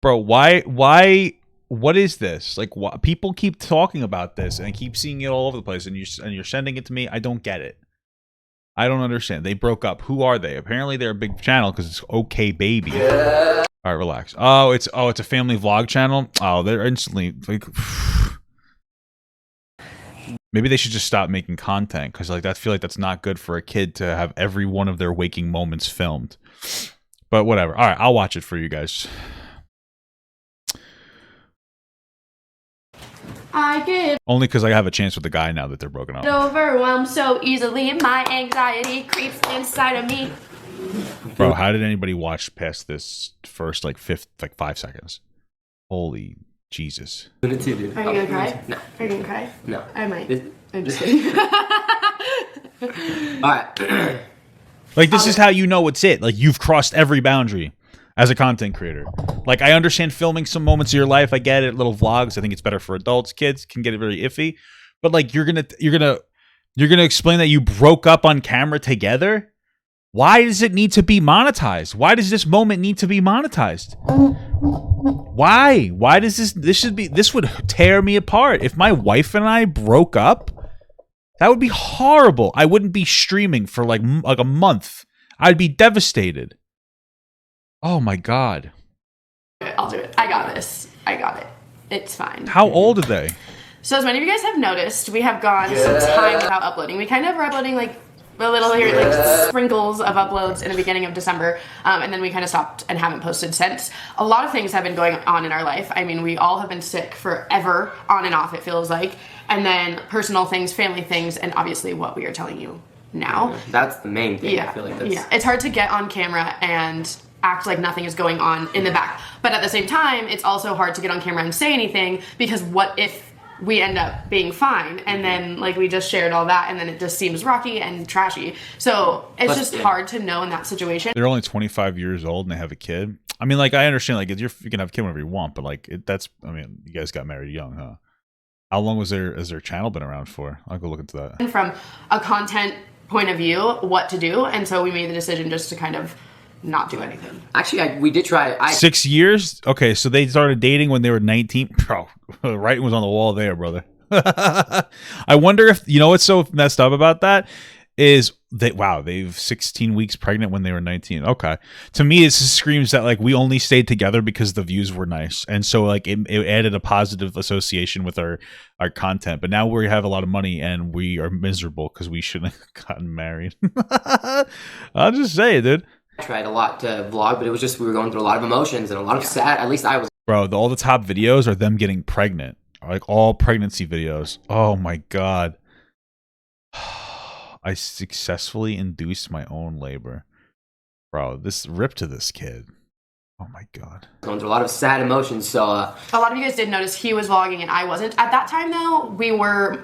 Bro, why what is this? Like, people keep talking about this and keep seeing it all over the place, and you're sending it to me. I don't get it. I don't understand. They broke up. Who are they? Apparently they're a big channel because it's okay baby. Yeah. All right, relax. Oh, it's a family vlog channel. Oh, they're instantly like maybe they should just stop making content because like I feel like that's not good for a kid to have every one of their waking moments filmed. But whatever. All right, I'll watch it for you guys. I get only because I have a chance with the guy now that they're broken up. Overwhelmed so easily, my anxiety creeps inside of me. Bro, how did anybody watch past this first like 5 seconds? Holy Jesus! Are you gonna cry? No. Are you gonna cry? No. I might. I'm just kidding. All right. Like this is how you know it's it. Like you've crossed every boundary as a content creator. Like I understand filming some moments of your life. I get it. Little vlogs. I think it's better for adults. Kids can get it very iffy. But like you're gonna explain that you broke up on camera together. Why does it need to be monetized? Why does this moment need to be monetized? Why? Why does this would tear me apart. If my wife and I broke up, that would be horrible. I wouldn't be streaming for like a month. I'd be devastated. Oh my God. I'll do it. I got this. I got it. It's fine. How old are they? So as many of you guys have noticed, we have gone some time without uploading. We kind of were uploading like a little here, like sprinkles of uploads in the beginning of December, and then we kind of stopped and haven't posted since. A lot of things have been going on in our life. I mean, we all have been sick forever, on and off, it feels like. And then personal things, family things, and obviously what we are telling you now. That's the main thing. Yeah. I feel like that's... Yeah. It's hard to get on camera and act like nothing is going on in the back. But at the same time, it's also hard to get on camera and say anything because what if we end up being fine and then like we just shared all that and then it just seems rocky and trashy. So it's just hard to know in that situation. They're only 25 years old and they have a kid. I mean, like I understand like you can have a kid whenever you want, but like I mean, you guys got married young, huh? How long has their channel been around for? I'll go look into that. From a content point of view, what to do, and so we made the decision just to kind of not do anything. Actually, we did try. 6 years? Okay, so they started dating when they were 19. Bro, the writing was on the wall there, brother. I wonder if, you know what's so messed up about that is they've 16 weeks pregnant when they were 19. Okay. To me, it screams that like we only stayed together because the views were nice. And so like it added a positive association with our content. But now we have a lot of money and we are miserable because we shouldn't have gotten married. I'll just say it, dude. I tried a lot to vlog, but it was just we were going through a lot of emotions and a lot of sad. At least I was. Bro, all the top videos are them getting pregnant, like all pregnancy videos. Oh my God. I successfully induced my own labor. Bro, this rip to this kid. Oh my God. Going through a lot of sad emotions, so a lot of you guys did notice he was vlogging and I wasn't. At that time though,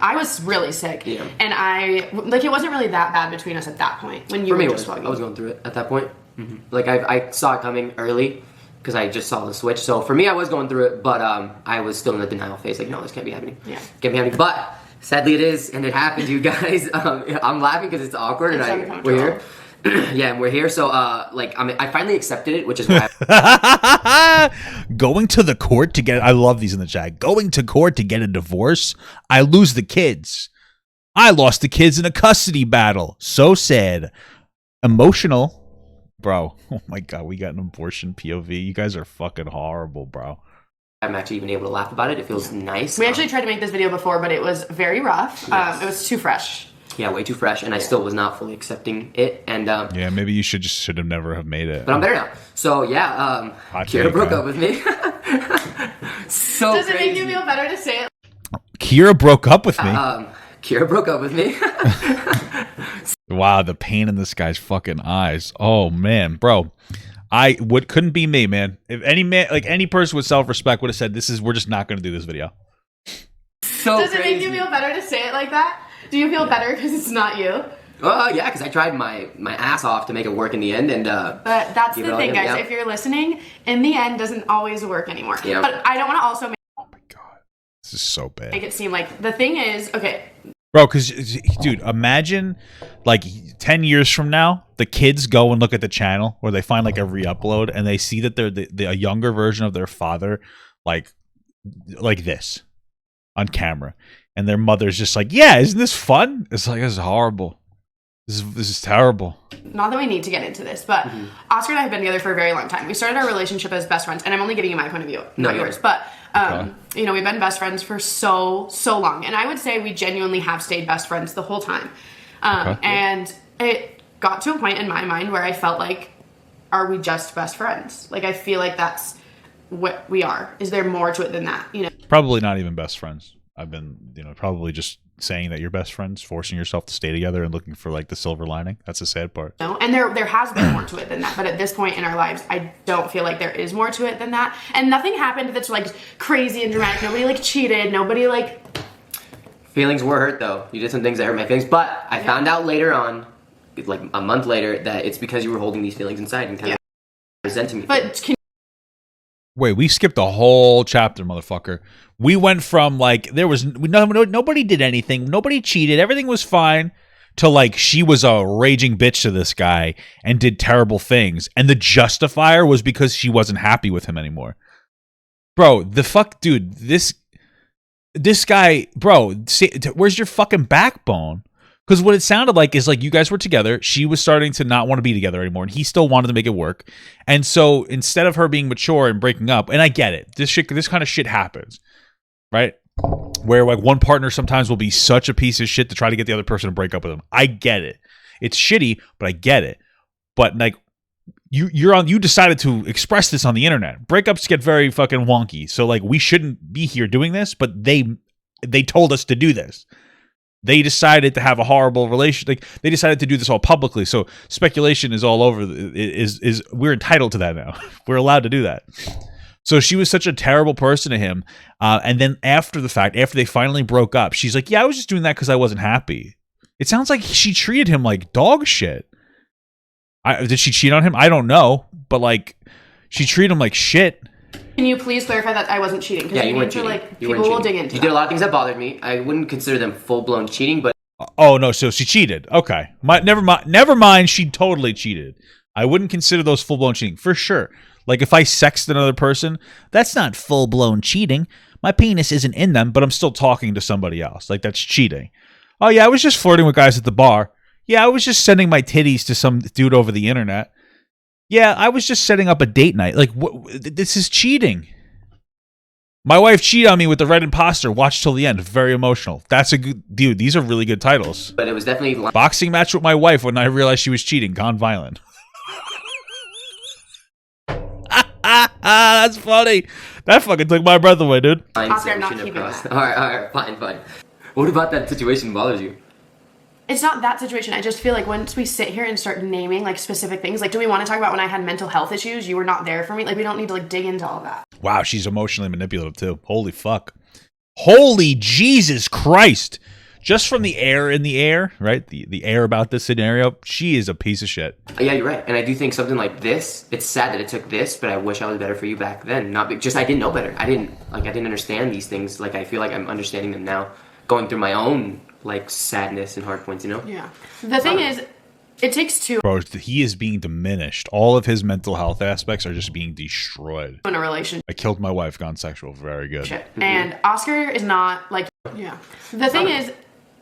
I was really sick. Yeah. And it wasn't really that bad between us at that point when you were just vlogging. I was going through it at that point. Mm-hmm. Like I saw it coming early because I just saw the switch. So for me, I was going through it, but I was still in the denial phase. Like, no, this can't be happening. Yeah. Can't be happening. But sadly it is, and it happened, you guys. I'm laughing because it's awkward and we're here. Yeah, and we're here, so I finally accepted it, which is why going to the court to get I love these in the chat. Going to court to get a divorce, I lose the kids. I lost the kids in a custody battle. So sad. Emotional. Bro, oh my God, we got an abortion POV. You guys are fucking horrible, bro. I'm actually even able to laugh about it. It feels nice. We actually tried to make this video before, but it was very rough. Yes. It was too fresh. Yeah, way too fresh, and I still was not fully accepting it. And yeah, maybe you should have never have made it. But I'm better now. So yeah, Kira broke up with me. So does it make you feel better to say it? Kira broke up with me. Kira broke up with me. Wow, the pain in this guy's fucking eyes. Oh man, bro. Couldn't be me, man. If any man, like any person with self-respect would have said, we're just not going to do this video. So does it make you feel better to say it like that? Do you feel better because it's not you? Yeah, because I tried my ass off to make it work in the end, and but that's the thing, guys. Yeah. If you're listening, in the end, doesn't always work anymore. Yeah. But I don't want to also make. Oh my God, this is so bad. Make it seem like the thing is okay. Bro, because, dude, imagine, like, 10 years from now, the kids go and look at the channel, or they find, like, a re-upload, and they see that they're a younger version of their father, like this, on camera. And their mother's just like, yeah, isn't this fun? It's like, this is horrible. This is terrible. Not that we need to get into this, but Oscar and I have been together for a very long time. We started our relationship as best friends, and I'm only giving you my point of view, not yours. But you know, we've been best friends for so long, and I would say we genuinely have stayed best friends the whole time. And it got to a point in my mind where I felt like, are we just best friends? Like, I feel like that's what we are. Is there more to it than that? You know, probably not even best friends. I've been, you know, probably just saying that you're best friends, forcing yourself to stay together and looking for, like, the silver lining. That's the sad part. No, and there has been more to it than that. But at this point in our lives, I don't feel like there is more to it than that. And nothing happened that's, like, crazy and dramatic. Nobody, like, cheated. Nobody, like... Feelings were hurt, though. You did some things that hurt my feelings. But I found out later on, like a month later, that it's because you were holding these feelings inside and kind of resenting me. But wait, we skipped a whole chapter, motherfucker. We went from, like, there was nobody did anything, nobody cheated, everything was fine, to, like, she was a raging bitch to this guy and did terrible things, and the justifier was because she wasn't happy with him anymore. Bro, the fuck, dude, this guy, bro, where's your fucking backbone? Because what it sounded like is, like, you guys were together, she was starting to not want to be together anymore, and he still wanted to make it work. And so instead of her being mature and breaking up, and I get it, this kind of shit happens, right? Where, like, one partner sometimes will be such a piece of shit to try to get the other person to break up with them. I get it. It's shitty, but I get it. But, like, you decided to express this on the internet. Breakups get very fucking wonky. So, like, we shouldn't be here doing this, but they told us to do this. They decided to have a horrible relation. Like, they decided to do this all publicly. So speculation is all over. We're entitled to that now. We're allowed to do that. So she was such a terrible person to him. And then after the fact, after they finally broke up, she's like, yeah, I was just doing that because I wasn't happy. It sounds like she treated him like dog shit. Did she cheat on him? I don't know. But, like, she treated him like shit. Can you please clarify that I wasn't cheating? Yeah, you weren't cheating. Like, people will dig into You did a lot of things that bothered me. I wouldn't consider them full-blown cheating, but... Oh, no, so she cheated. Okay. Never mind, she totally cheated. I wouldn't consider those full-blown cheating, for sure. Like, if I sexted another person, that's not full-blown cheating. My penis isn't in them, but I'm still talking to somebody else. Like, that's cheating. Oh, yeah, I was just flirting with guys at the bar. Yeah, I was just sending my titties to some dude over the internet. Yeah, I was just setting up a date night. Like, this is cheating. My wife cheated on me with the Red Imposter. Watch till the end. Very emotional. That's a good... Dude, these are really good titles. But it was definitely... Boxing match with my wife when I realized she was cheating. Gone violent. That's funny. That fucking took my breath away, dude. Oscar, not keeping that. All right, fine. What about that situation bothers you? It's not that situation. I just feel like once we sit here and start naming, like, specific things, like, do we want to talk about when I had mental health issues? You were not there for me. Like, we don't need to, like, dig into all that. Wow, she's emotionally manipulative, too. Holy fuck. Holy Jesus Christ. Just from the air in the air, right? The air about this scenario, she is a piece of shit. Yeah, you're right. And I do think something like this, it's sad that it took this, but I wish I was better for you back then. Not just I didn't know better. I didn't understand these things. Like, I feel like I'm understanding them now, going through my own, like, sadness and hard points, you know? Yeah. The thing is, it takes two. Bro, he is being diminished. All of his mental health aspects are just being destroyed. In a relationship. I killed my wife, gone sexual. Very good. And Oscar is not, like, yeah. The thing is,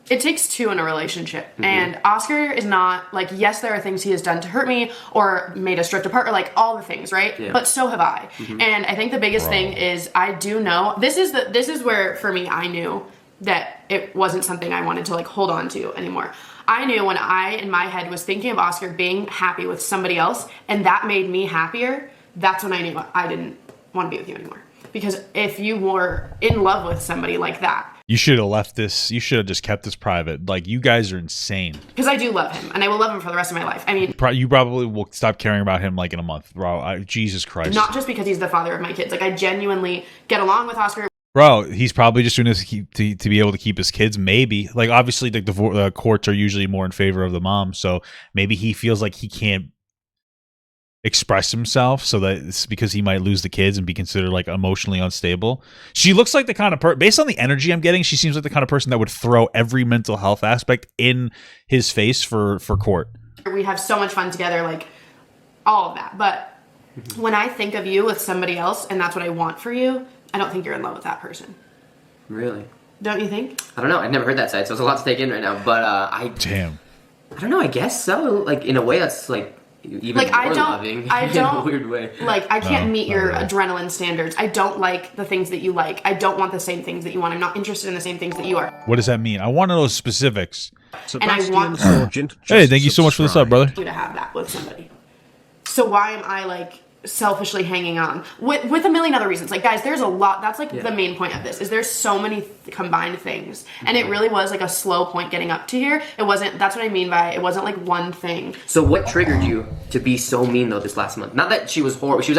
it takes two in a relationship. And Oscar is not, like, yes, there are things he has done to hurt me or made us drift apart or, like, all the things, right? Yeah. But so have I. And I think the biggest thing is I do know, this is where, for me, I knew that it wasn't something I wanted to, like, hold on to anymore. I knew when I, in my head, was thinking of Oscar being happy with somebody else, and that made me happier, that's when I knew I didn't want to be with you anymore. Because if you were in love with somebody like that... You should have left this, you should have just kept this private. Like, you guys are insane. Because I do love him, and I will love him for the rest of my life. I mean... You probably will stop caring about him, like, in a month. Bro, Jesus Christ. Not just because he's the father of my kids. Like, I genuinely get along with Oscar... Bro, he's probably just doing this to be able to keep his kids, maybe. Like, obviously, the courts are usually more in favor of the mom, so maybe he feels like he can't... express himself, so that it's because he might lose the kids and be considered like emotionally unstable. She looks like the kind of person, based on the energy I'm getting, she seems like the kind of person that would throw every mental health aspect in his face for court. We have so much fun together, like all of that. But when I think of you with somebody else and that's what I want for you, I don't think you're in love with that person. Really? Don't you think? I don't know. I've never heard that side, so it's a lot to take in right now. But I don't know. I guess so. Like in a way, that's like even like more loving. I don't in a weird way. Like I can't meet your adrenaline standards. I don't like the things that you like. I don't want the same things that you want. I'm not interested in the same things that you are. What does that mean? I want to know specifics. And I want hey, thank you so much for the sub, brother. You to have that with somebody. So why am I like selfishly hanging on with a million other reasons? Like, guys, there's a lot. That's like the main point of this, is there's so many combined things, and it really was like a slow point getting up to here. It wasn't, that's what I mean by it wasn't like one thing. So what triggered you to be so mean though this last month? Not that she was horrible. She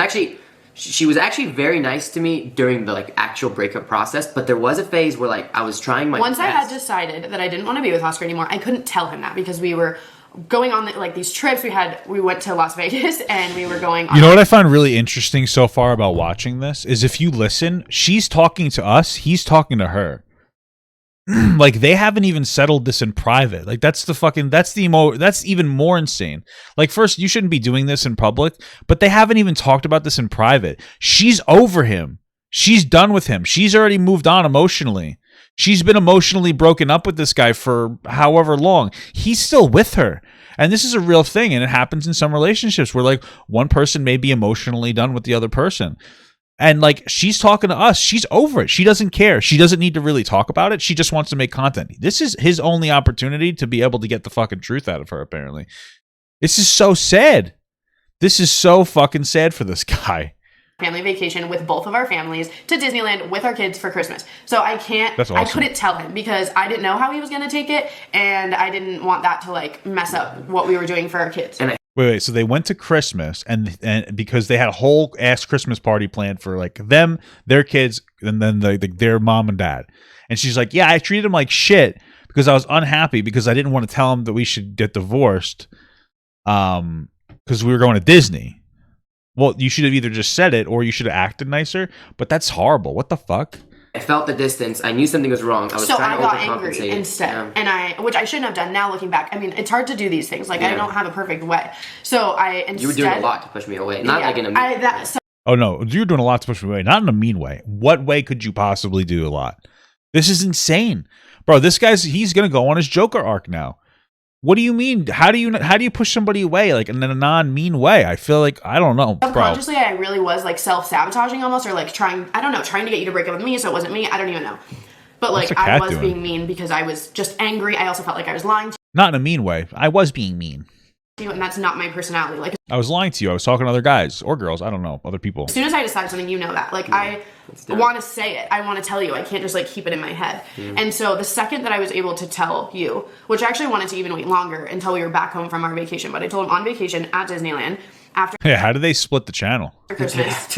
was actually very nice to me during the like actual breakup process, but there was a phase where like I was trying my once best. I had decided that I didn't want to be with Oscar anymore, I couldn't tell him that because we were going on like these trips. We went to Las Vegas and we were going on. You know what I find really interesting so far about watching this is if you listen, she's talking to us, he's talking to her. Like they haven't even settled this in private. Like that's even more insane. Like first, you shouldn't be doing this in public, but they haven't even talked about this in private. She's over him. She's done with him. She's already moved on emotionally. She's been emotionally broken up with this guy for however long. He's still with her. And this is a real thing. And it happens in some relationships where like one person may be emotionally done with the other person. And like she's talking to us. She's over it. She doesn't care. She doesn't need to really talk about it. She just wants to make content. This is his only opportunity to be able to get the fucking truth out of her, apparently. This is so sad. This is so fucking sad for this guy. Family vacation with both of our families to Disneyland with our kids for Christmas. So I can't, That's awesome. I couldn't tell him because I didn't know how he was going to take it, and I didn't want that to like mess up what we were doing for our kids. Wait. So they went to Christmas and because they had a whole ass Christmas party planned for like them, their kids, and then their mom and dad. And she's like, yeah, I treated him like shit because I was unhappy because I didn't want to tell him that we should get divorced because we were going to Disney. Well, you should have either just said it or you should have acted nicer, but that's horrible. What the fuck? I felt the distance. I knew something was wrong. I was trying to overcompensate. So I got angry instead, and which I shouldn't have done. Now looking back, I mean, it's hard to do these things. Like I don't have a perfect way. So I instead, you were doing a lot to push me away, not like in a mean way. Oh no, you're doing a lot to push me away, not in a mean way. What way could you possibly do a lot? This is insane, bro. This he's gonna go on his Joker arc now. What do you mean? How do you push somebody away like in a non-mean way? I feel like I don't know. Subconsciously, I really was like self-sabotaging almost, or like trying to get you to break up with me, so it wasn't me. I don't even know. But like I was being mean because I was just angry. I also felt like I was lying to Not in a mean way. I was being mean. you, and that's not my personality. Like I was lying to you. I was talking to other guys or girls. I don't know, other people. As soon as I decide something, you know that. Like I want to say it. I want to tell you. I can't just like keep it in my head. And so the second that I was able to tell you, which I actually wanted to even wait longer until we were back home from our vacation, but I told him on vacation at Disneyland after. Yeah, how did they split the channel? Christmas.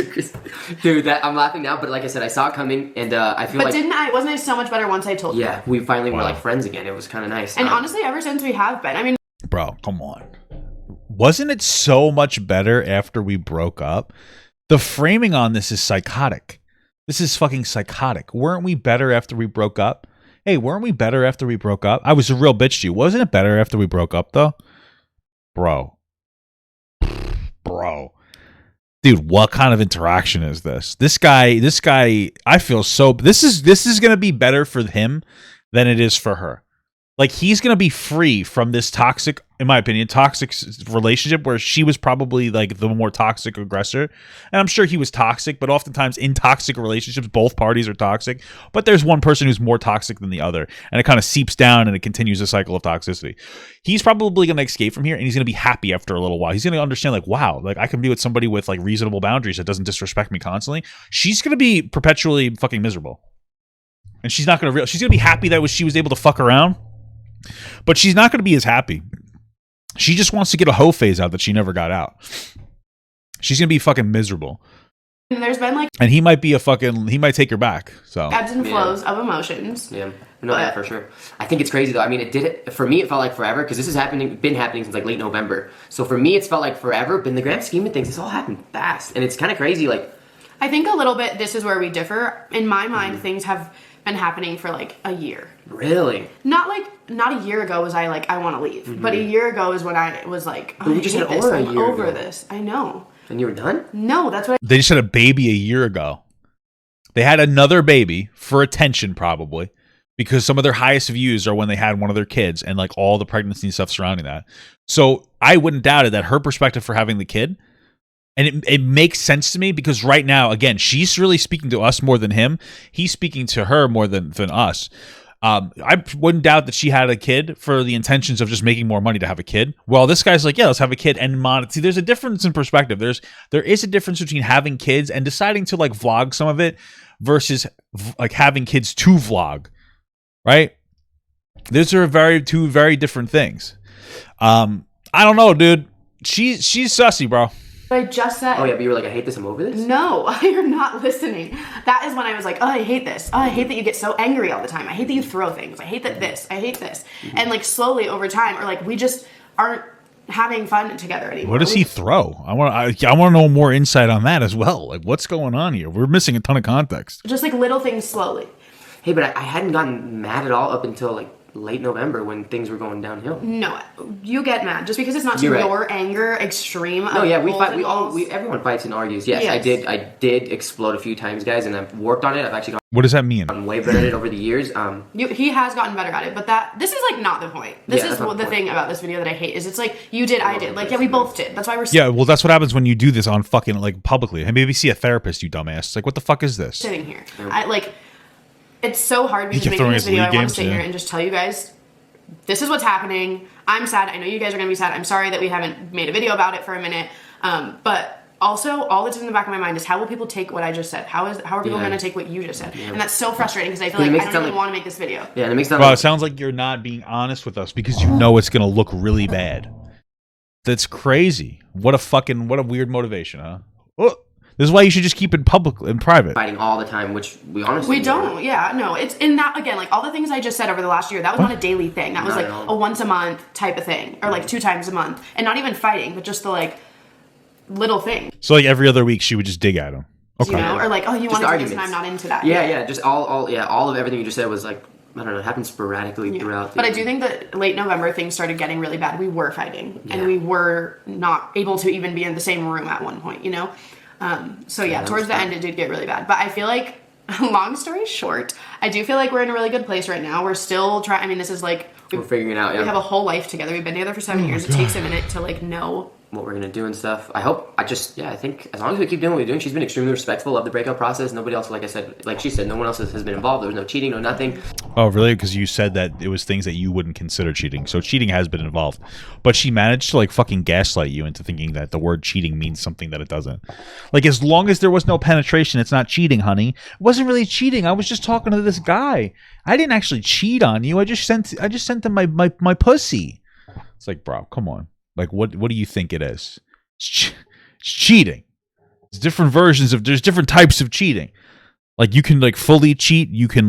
Dude, I'm laughing now, but like I said, I saw it coming, and I feel like. But wasn't it so much better once I told you? Yeah, we finally were like friends again. It was kind of nice. And honestly, ever since we have been, I mean. Bro, come on. Wasn't it so much better after we broke up? The framing on this is psychotic. This is fucking psychotic. Weren't we better after we broke up? Hey, weren't we better after we broke up? I was a real bitch to you. Wasn't it better after we broke up, though? Bro. Dude, what kind of interaction is this? This guy, I feel so... This is going to be better for him than it is for her. Like, he's going to be free from this toxic, in my opinion, toxic relationship where she was probably, like, the more toxic aggressor. And I'm sure he was toxic, but oftentimes in toxic relationships, both parties are toxic. But there's one person who's more toxic than the other. And it kind of seeps down and it continues a cycle of toxicity. He's probably going to escape from here, and he's going to be happy after a little while. He's going to understand, like, wow, like, I can be with somebody with, like, reasonable boundaries that doesn't disrespect me constantly. She's going to be perpetually fucking miserable. And she's not going to... She's going to be happy that she was able to fuck around. But she's not going to be as happy. She just wants to get a hoe phase out that she never got out. She's going to be fucking miserable. And there's been like... And he might take her back. So ebbs and flows of emotions. Yeah. No, yeah, for sure. I think it's crazy though. I mean, it did it for me. It felt like forever because this has been happening since like late November. So for me, it's felt like forever. But in the grand scheme of things, this all happened fast, and it's kind of crazy. Like, I think a little bit. This is where we differ. In my mind, things have been happening for like a year. Really? Not a year ago was I like I want to leave, but a year ago is when I was like, oh, we just had over a year over ago. This. I know. And you were done? No, that's what. They just had a baby a year ago. They had another baby for attention, probably, because some of their highest views are when they had one of their kids and like all the pregnancy and stuff surrounding that. So I wouldn't doubt it that her perspective for having the kid, and it makes sense to me because right now, again, she's really speaking to us more than him. He's speaking to her more than us. I wouldn't doubt that she had a kid for the intentions of just making more money to have a kid. Well, this guy's like, yeah, let's have a kid and see, there's a difference in perspective. There is a difference between having kids and deciding to like vlog some of it versus like having kids to vlog, right? Those are two very different things. I don't know, dude. She's sussy, bro. I just said. Oh yeah, but you were like, I hate this. I'm over this. No, you're not listening. That is when I was like, oh, I hate this. Oh, I hate that you get so angry all the time. I hate that you throw things. I hate that this. I hate this. And like slowly over time, or like we just aren't having fun together anymore. What does he throw? I want to know more insight on that as well. Like, what's going on here? We're missing a ton of context. Just like little things slowly. Hey, but I hadn't gotten mad at all up until like late November when things were going downhill. No, you get mad just because it's not to your anger extreme. No, yeah, we fight. Everyone fights and argues. Yes, yes, I did explode a few times, guys, and I've worked on it. I've actually What does that mean? gotten way better at it over the years. He has gotten better at it, but this is like not the point. This is the thing about this video that I hate is it's like you did, I did. Like, yeah, we both did. That's why we're well, that's what happens when you do this on fucking like publicly. Hey, maybe see a therapist, you dumbass. It's like, what the fuck is this? Sitting here, it's so hard because making this video, I want to sit here and just tell you guys, this is what's happening. I'm sad. I know you guys are going to be sad. I'm sorry that we haven't made a video about it for a minute. But also, all that's in the back of my mind is how will people take what I just said? How are people going to take what you just said? And that's so frustrating because I feel like I don't even want to make this video. Yeah, and it makes it sounds like you're not being honest with us because you know it's going to look really bad. That's crazy. What a weird motivation, huh? Oh. This is why you should just keep it public and private. Fighting all the time, which we honestly don't. Yeah, no. It's in that again, like all the things I just said over the last year. That was not a daily thing. That was like a once a month type of thing, or like 2 times a month, and not even fighting, but just the like little thing. So like every other week, she would just dig at him. Okay. You know, or like, oh, you want to do this, and I'm not into that. Yeah. Just all of everything you just said was like, I don't know, it happened sporadically throughout. But I do think that late November things started getting really bad. We were fighting, and we were not able to even be in the same room at one point. You know. So yeah, towards the end it did get really bad. But I feel like, long story short, I do feel like we're in a really good place right now. We're still trying. I mean, this is like we're figuring it out. Yeah. We have a whole life together. We've been together for 7 years. It takes a minute to like know what we're gonna do and stuff. I think as long as we keep doing what we're doing, she's been extremely respectful of the breakup process. Nobody else, like I said, like she said, no one else has been involved. There was no cheating, no nothing. Oh, really? Because you said that it was things that you wouldn't consider cheating. So cheating has been involved, but she managed to like fucking gaslight you into thinking that the word cheating means something that it doesn't. Like, as long as there was no penetration, it's not cheating, honey. It wasn't really cheating. I was just talking to this guy. I didn't actually cheat on you. I just sent him my pussy. It's like, bro, come on. Like, what do you think it is? It's cheating. There's different versions there's different types of cheating. Like, you can like fully cheat. You could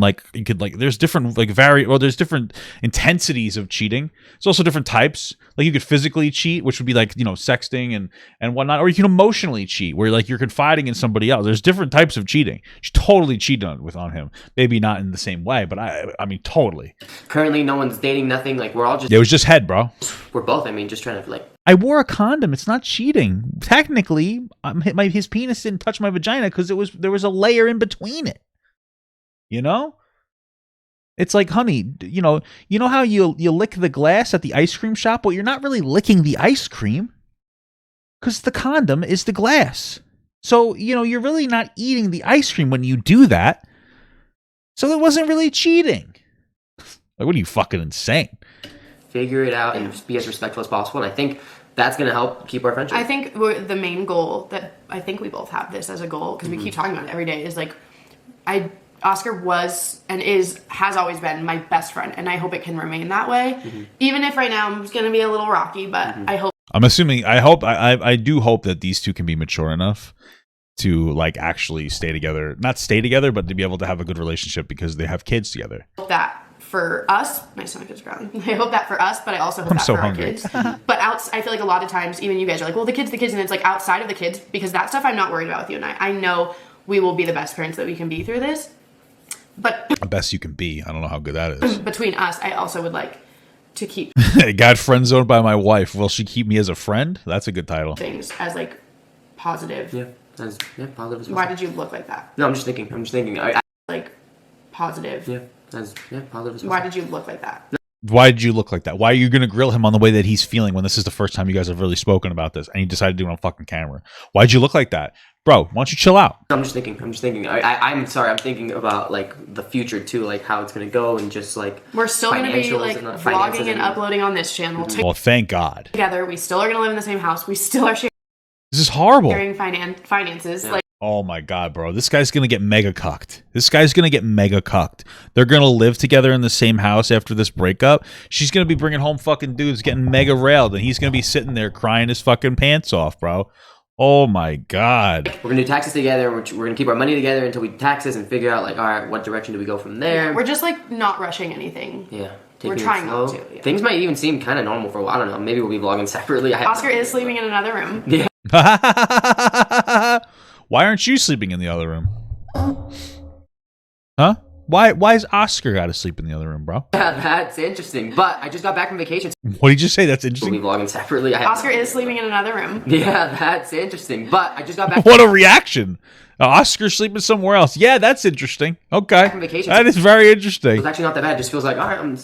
there's different like there's different intensities of cheating. There's also different types. Like, you could physically cheat, which would be like, you know, sexting and whatnot, or you can emotionally cheat, where like you're confiding in somebody else. There's different types of cheating. She totally cheated on him. Maybe not in the same way, but I mean, totally. Currently, no one's dating. Nothing. Like, we're all just. It was just head, bro. We're both. I mean, just trying to like. I wore a condom. It's not cheating. Technically, his penis didn't touch my vagina because there was a layer in between it. You know? It's like, honey, you know how you lick the glass at the ice cream shop? Well, you're not really licking the ice cream because the condom is the glass. So, you know, you're really not eating the ice cream when you do that. So it wasn't really cheating. Like, what are you, fucking insane? Figure it out and be as respectful as possible. And I think that's going to help keep our friendship. I think the main goal that I think we both have this as a goal, because we keep talking about it every day, is like, Oscar was and has always been my best friend, and I hope it can remain that way. Even if right now it's going to be a little rocky, but I hope. I do hope that these two can be mature enough to like actually stay together, not stay together, but to be able to have a good relationship because they have kids together. That for us, my stomach is growling. I hope that for us, but I also hope that so for hungry. our kids. But I feel like a lot of times, even you guys are like, well, the kids, and it's like outside of the kids, because that stuff I'm not worried about with you and I. I know we will be the best parents that we can be through this. But The best you can be. I don't know how good that is. between us, I also would like to keep Got friend zoned by my wife. Will she keep me as a friend? That's a good title. things as like positive. Yeah, positive. As well. Why did you look like that? No, I'm just thinking. Like positive. Yeah, positive. As well. Why did you look like that? Why did you look like that? Why are you going to grill him on the way that he's feeling when this is the first time you guys have really spoken about this and you decided to do it on fucking camera? Why'd you look like that? Bro, why don't you chill out? I'm just thinking. I'm sorry. I'm thinking about like the future too, like how it's gonna go, and just like We're still going to be financials like and vlogging and uploading on this channel Well, thank God. together. We still are going to live in the same house. We still are This is horrible. sharing finances. Yeah. Like Oh my God, bro. This guy's going to get mega cucked. They're going to live together in the same house after this breakup. She's going to be bringing home fucking dudes getting mega railed, and he's going to be sitting there crying his fucking pants off, bro. Oh my God. we're gonna do taxes together. We're gonna keep our money together until we do taxes and figure out like, all right, what direction do we go from there? we're just like not rushing anything. Yeah. We're taking it trying slow. not to, yeah. Things might even seem kind of normal for a while. I don't know. Maybe we'll be vlogging separately. Oscar is sleeping in another room. Yeah. Why aren't you sleeping in the other room? Huh? Why is Oscar got to sleep in the other room, bro? That's interesting. But I just got back from vacation. So What did you say? That's we'll be interesting. vlogging separately. Oscar is sleeping in another room. Yeah, that's interesting. But I just got back. What a reaction. Oscar sleeping somewhere else. Yeah, that's interesting. Okay. from vacation. That is very interesting. It's actually not that bad. It just feels like, all right, I'm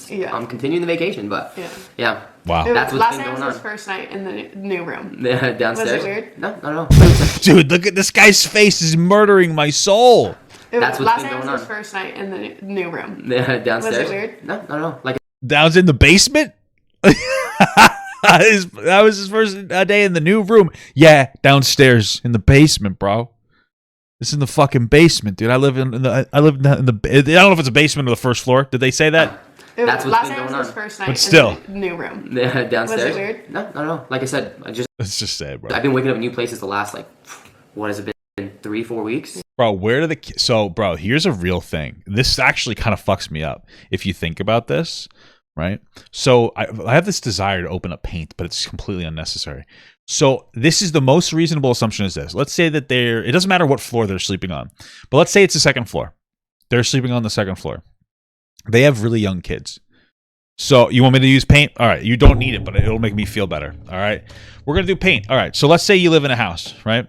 continuing the vacation. But yeah. Wow. That's what's Last been night was going his on. first night in the new room. Yeah, downstairs. Was it weird? No, no. Dude, look at this guy's face is murdering my soul. That's what's Last been night going was his on. first night in the new room. Yeah, downstairs. Was it weird? No. Like Down's in the basement? That was his first day in the new room. Yeah, downstairs in the basement, bro. It's in the fucking basement, dude. I live in the. I don't know if it's a basement or the first floor. Did they say that? That's what's Last been night was going his on. first night But still. in the new room. yeah, downstairs. Was it weird? No. Like I said, Let's just say it, bro. I've been waking up in new places the last like, what has it been? 3-4 weeks. Bro, where do the so bro, here's a real thing. This actually kind of fucks me up if you think about this, right? So I have this desire to open up paint, but it's completely unnecessary. So this is the most reasonable assumption is this. Let's say that it doesn't matter what floor they're sleeping on, but let's say it's the second floor. They're sleeping on the second floor. They have really young kids. So you want me to use paint? All right, you don't need it, but it'll make me feel better. All right, we're going to do paint. All right, so let's say you live in a house, right?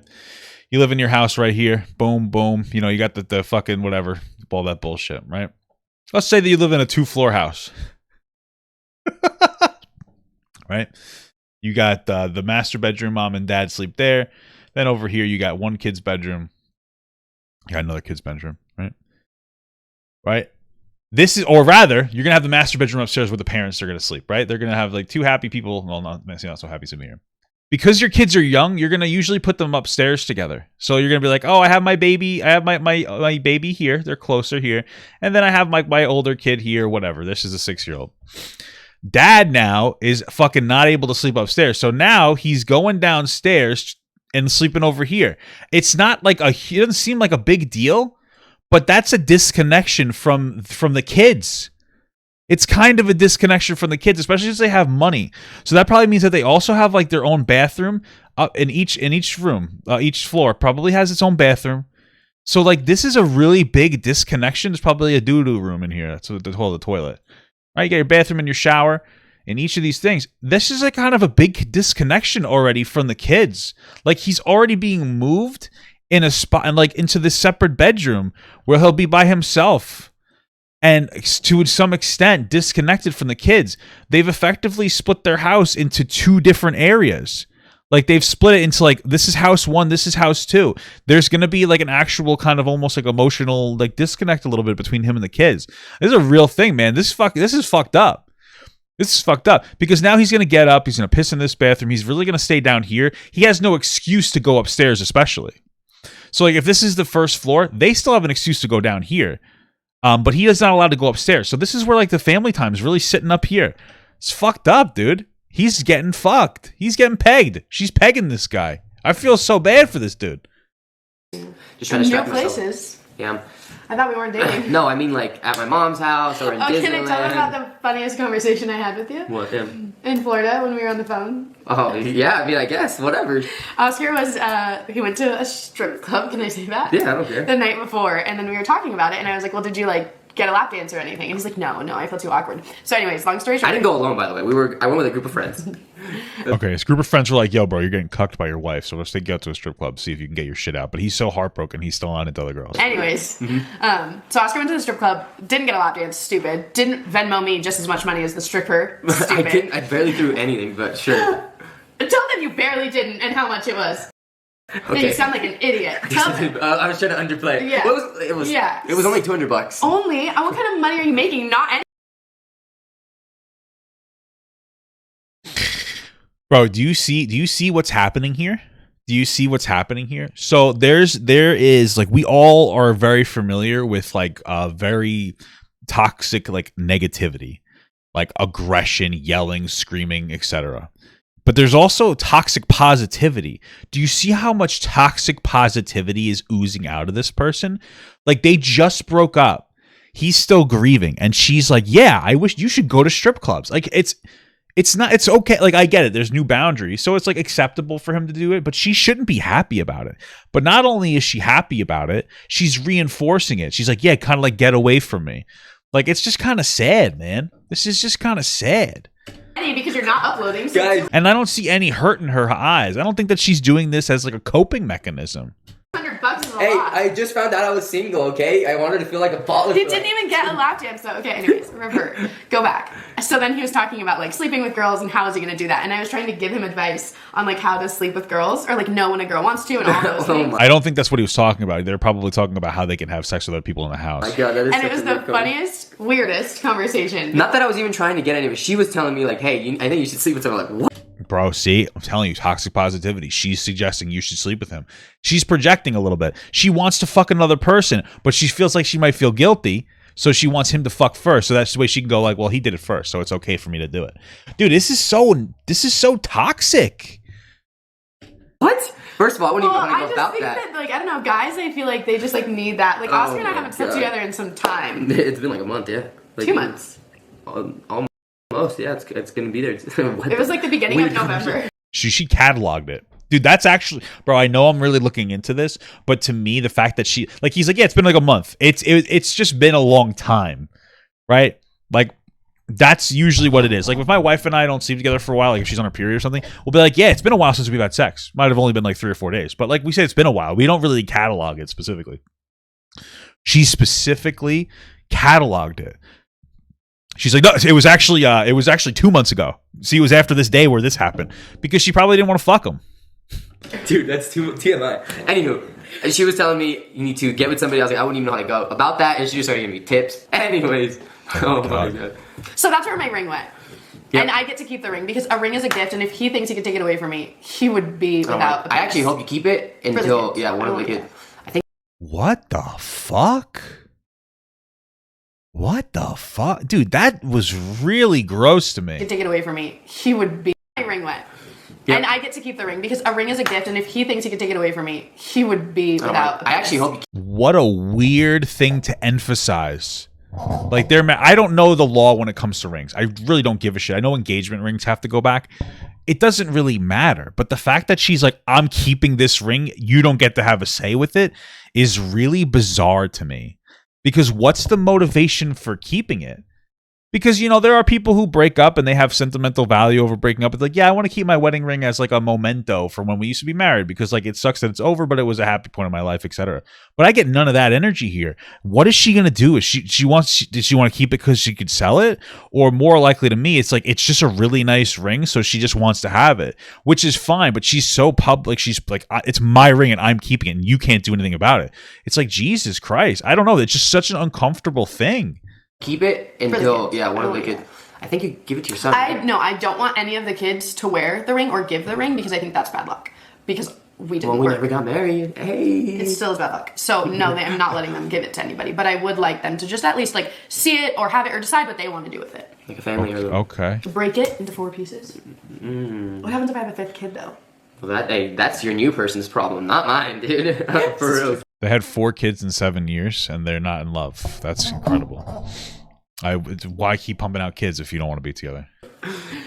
You live in your house right here. Boom, boom. You know, you got the fucking whatever, all that bullshit, right? Let's say that you live in a 2-floor house. Right? You got the master bedroom, mom and dad sleep there. Then over here, you got one kid's bedroom. You got another kid's bedroom, right? Right? This is, or rather, you're going to have the master bedroom upstairs where the parents are going to sleep, right? They're going to have like two happy people. Well, not so happy sitting here. Because your kids are young, you're going to usually put them upstairs together. So you're going to be like, oh, I have my baby. I have my baby here. They're closer here. And then I have my older kid here, whatever. This is a 6-year-old. Dad now is fucking not able to sleep upstairs. So now he's going downstairs and sleeping over here. It's not like it doesn't seem like a big deal, but that's a disconnection from the kids. It's kind of a disconnection from the kids, especially since they have money. So that probably means that they also have like their own bathroom in each room. Each floor probably has its own bathroom. So like this is a really big disconnection. There's probably a doo-doo room in here. That's what they call the toilet. Right? You got your bathroom and your shower and each of these things. This is a kind of a big disconnection already from the kids. Like he's already being moved in a spot and like into this separate bedroom where he'll be by himself. And to some extent, disconnected from the kids. They've effectively split their house into 2 different areas. Like they've split it into like, this is house 1, this is house 2. There's going to be like an actual kind of almost like emotional like disconnect a little bit between him and the kids. This is a real thing, man. This is fucked up. This is fucked up because now he's going to get up. He's going to piss in this bathroom. He's really going to stay down here. He has no excuse to go upstairs, especially. So like if this is the first floor, they still have an excuse to go down here. But he is not allowed to go upstairs. So this is where like the family time is really sitting up here. It's fucked up, dude. He's getting fucked. He's getting pegged. She's pegging this guy. I feel so bad for this dude. Just trying to New distract myself. places. Yeah. I thought we weren't dating. No, I mean like at my mom's house or in Disneyland. Can I tell you about the funniest conversation I had with you? What? Yeah. In Florida when we were on the phone. Oh, yeah, I mean, I guess, whatever. Oscar was, he went to a strip club, can I say that? Yeah, I don't care. The night before, and then we were talking about it, and I was like, well, did you, like, get a lap dance or anything? And he's like, no, I feel too awkward. So anyways, long story short. I didn't go alone, by the way. I went with a group of friends. Okay, this group of friends were like, yo, bro, you're getting cucked by your wife, so let's take you out to a strip club, see if you can get your shit out. But he's so heartbroken, he's still on it to other girls. Anyways, so Oscar went to the strip club, didn't get a lap dance, stupid. Didn't Venmo me just as much money as the stripper, stupid. I barely threw anything, but sure. Tell them you barely didn't and how much it was. Okay. You sound like an idiot. Tell them. I was trying to underplay. Yeah. It was only $200. Only? What kind of money are you making? Not any. Bro, do you see what's happening here? Do you see what's happening here? So there is like, we all are very familiar with like very toxic like negativity, like aggression, yelling, screaming, etc. But there's also toxic positivity. Do you see how much toxic positivity is oozing out of this person? Like, they just broke up. He's still grieving, and she's like, yeah, I wish you should go to strip clubs. Like, it's okay. Like, I get it. There's new boundaries. So it's like acceptable for him to do it, but she shouldn't be happy about it. But not only is she happy about it, she's reinforcing it. She's like, yeah, kind of like, get away from me. Like, it's just kind of sad, man. This is just kind of sad. Because you're not uploading. So Guys. And I don't see any hurt in her eyes. I don't think that she's doing this as like a coping mechanism. $100 is a Hey, lot. I just found out I was single, okay? I wanted to feel like a baller. He didn't even get a lap dance though. Okay, anyways, revert. Go back. So then he was talking about like sleeping with girls and how is he going to do that? And I was trying to give him advice on like how to sleep with girls or like know when a girl wants to and all those things. I don't think that's what he was talking about. They're probably talking about how they can have sex with other people in the house. My God, that is And such it was a the weird comment. funniest, weirdest conversation. Not that I was even trying to get any of it. She was telling me like, hey, I think you should sleep with someone. Like, what? Bro, see, I'm telling you, toxic positivity. She's suggesting you should sleep with him. She's projecting a little bit. She wants to fuck another person, but she feels like she might feel guilty, so she wants him to fuck first. So that's the way she can go like, well, he did it first, so it's okay for me to do it. Dude, this is so toxic. What? First of all, I wouldn't even know how I to go just about think that. that, like, I don't know, guys, I feel like they just, like, need that. Like, Oscar and I my haven't slept God. together in some time. It's been like a month, yeah. Like, 2 months. Almost, yeah. It's gonna be there. It was, like, the beginning of November. She cataloged it. Dude, that's actually, bro, I know I'm really looking into this, but to me, the fact that she, like, he's like, yeah, it's been like a month. It's just been a long time, right? Like, that's usually what it is. Like, if my wife and I don't sleep together for a while, like if she's on her period or something, we'll be like, yeah, it's been a while since we've had sex. Might have only been like 3 or 4 days. But like we say, it's been a while. We don't really catalog it specifically. She specifically cataloged it. She's like, no, it was actually 2 months ago. See, it was after this day where this happened. Because she probably didn't want to fuck him. Dude, that's too TMI. Anywho, she was telling me you need to get with somebody. I was like, I wouldn't even know how to go about that, and she just started giving me tips. Anyways, oh my God. So that's where my ring went. Yep. And I get to keep the ring because a ring is a gift, and if he thinks he could take it away from me, he would be without a I actually penis. hope you keep it until one of the kids. I think. What the fuck? What the fuck? Dude, that was really gross to me. Could take it away from me, he would be. My ring went. Yep. And I get to keep the ring because a ring is a gift, and if he thinks he could take it away from me, he would be without a I actually penis. hope What a weird thing to emphasize. Like, I don't know the law when it comes to rings. I really don't give a shit. I know engagement rings have to go back. It doesn't really matter. But the fact that she's like, I'm keeping this ring, you don't get to have a say with it, is really bizarre to me. Because what's the motivation for keeping it? Because, you know, there are people who break up and they have sentimental value over breaking up. It's like, yeah, I want to keep my wedding ring as like a memento from when we used to be married because like it sucks that it's over, but it was a happy point in my life, etc. But I get none of that energy here. What is she gonna do? Is did she want to keep it because she could sell it, or more likely to me, it's like it's just a really nice ring, so she just wants to have it, which is fine. But she's so public. She's like, it's my ring and I'm keeping it, and you can't do anything about it. It's like, Jesus Christ, I don't know. It's just such an uncomfortable thing. keep it until kids. one of the kids. I think you give it to your son. I don't want any of the kids to wear the ring or give the ring because I think that's bad luck. Because we didn't Well, we work. never got married. Hey. It still is bad luck. So no, I'm not letting them give it to anybody. But I would like them to just at least like see it or have it or decide what they want to do with it. Like a family or Okay. Break it into 4 pieces. What happens if I have a 5th kid though? Well, that's your new person's problem, not mine, dude. For real. They had 4 kids in 7 years, and they're not in love. That's incredible. Why keep pumping out kids if you don't want to be together?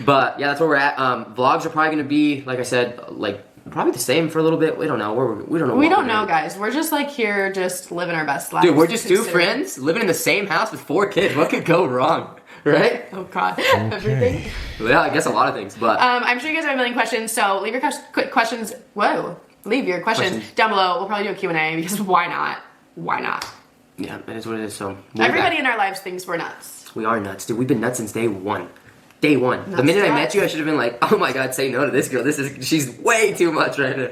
But yeah, that's where we're at. Vlogs are probably going to be, like I said, like probably the same for a little bit. We don't know. We don't know. We don't know, guys. We're just like here, just living our best lives. Dude, we're just 2 friends living in the same house with 4 kids. What could go wrong, right? Oh God, everything. Well, I guess a lot of things, but I'm sure you guys have a million questions. So leave your questions. Leave your questions down below. We'll probably do a Q&A because why not? Why not? Yeah, that is what it is. So everybody in our lives thinks we're nuts. We are nuts, dude. We've been nuts since day one. Day one. Nuts the minute I met you, I should have been like, oh my God, say no to this girl. She's way too much right now.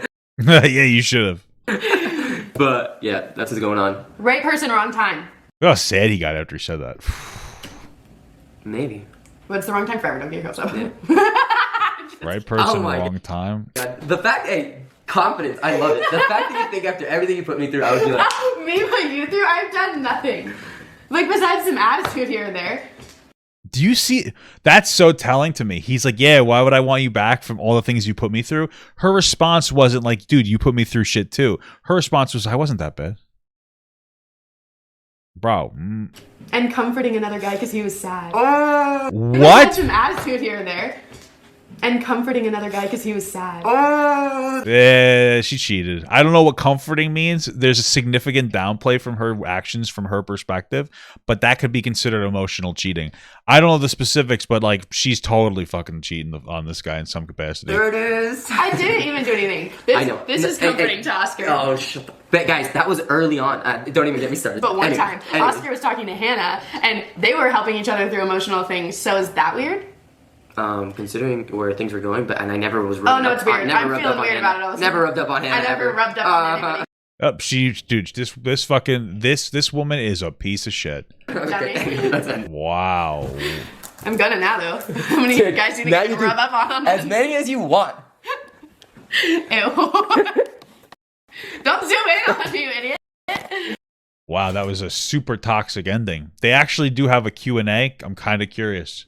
Yeah, you should have. But yeah, that's what's going on. Right person, wrong time. Look how sad he got after he said that. Maybe. But it's the wrong time for everyone. Don't get your hopes up. Yeah. Right person, Oh my wrong time. God. The fact, hey, confidence, I love it. The fact that you think after everything you put me through, I would be like, Me put you through? I've done nothing. Like besides some attitude here and there. Do you see? That's so telling to me. He's like, yeah, why would I want you back from all the things you put me through? Her response wasn't like, dude, you put me through shit too. Her response was, I wasn't that bad. Bro. And comforting another guy because he was sad. What? Some attitude here and there. And comforting another guy because he was sad. Yeah, she cheated. I don't know what comforting means. There's a significant downplay from her actions from her perspective, but that could be considered emotional cheating. I don't know the specifics, but like she's totally fucking cheating on this guy in some capacity. there it is. I didn't even do anything. I know. This is comforting to Oscar. Oh, shut up. But guys, that was early on. Don't even get me started. But one time, Anyway. Oscar was talking to Hannah, and they were helping each other through emotional things. So is that weird? Considering where things were going, but I never was. Oh no, it's weird. I'm feeling weird about it all. Never rubbed up on Hannah. I never rubbed up on anything. This woman is a piece of shit. Okay. Wow. I'm gonna now though. How many guys do you think you can rub up on them? As many as you want. Ew. Don't zoom in on me, you idiot. Wow, that was a super toxic ending. They actually do have a Q&A. I'm kind of curious.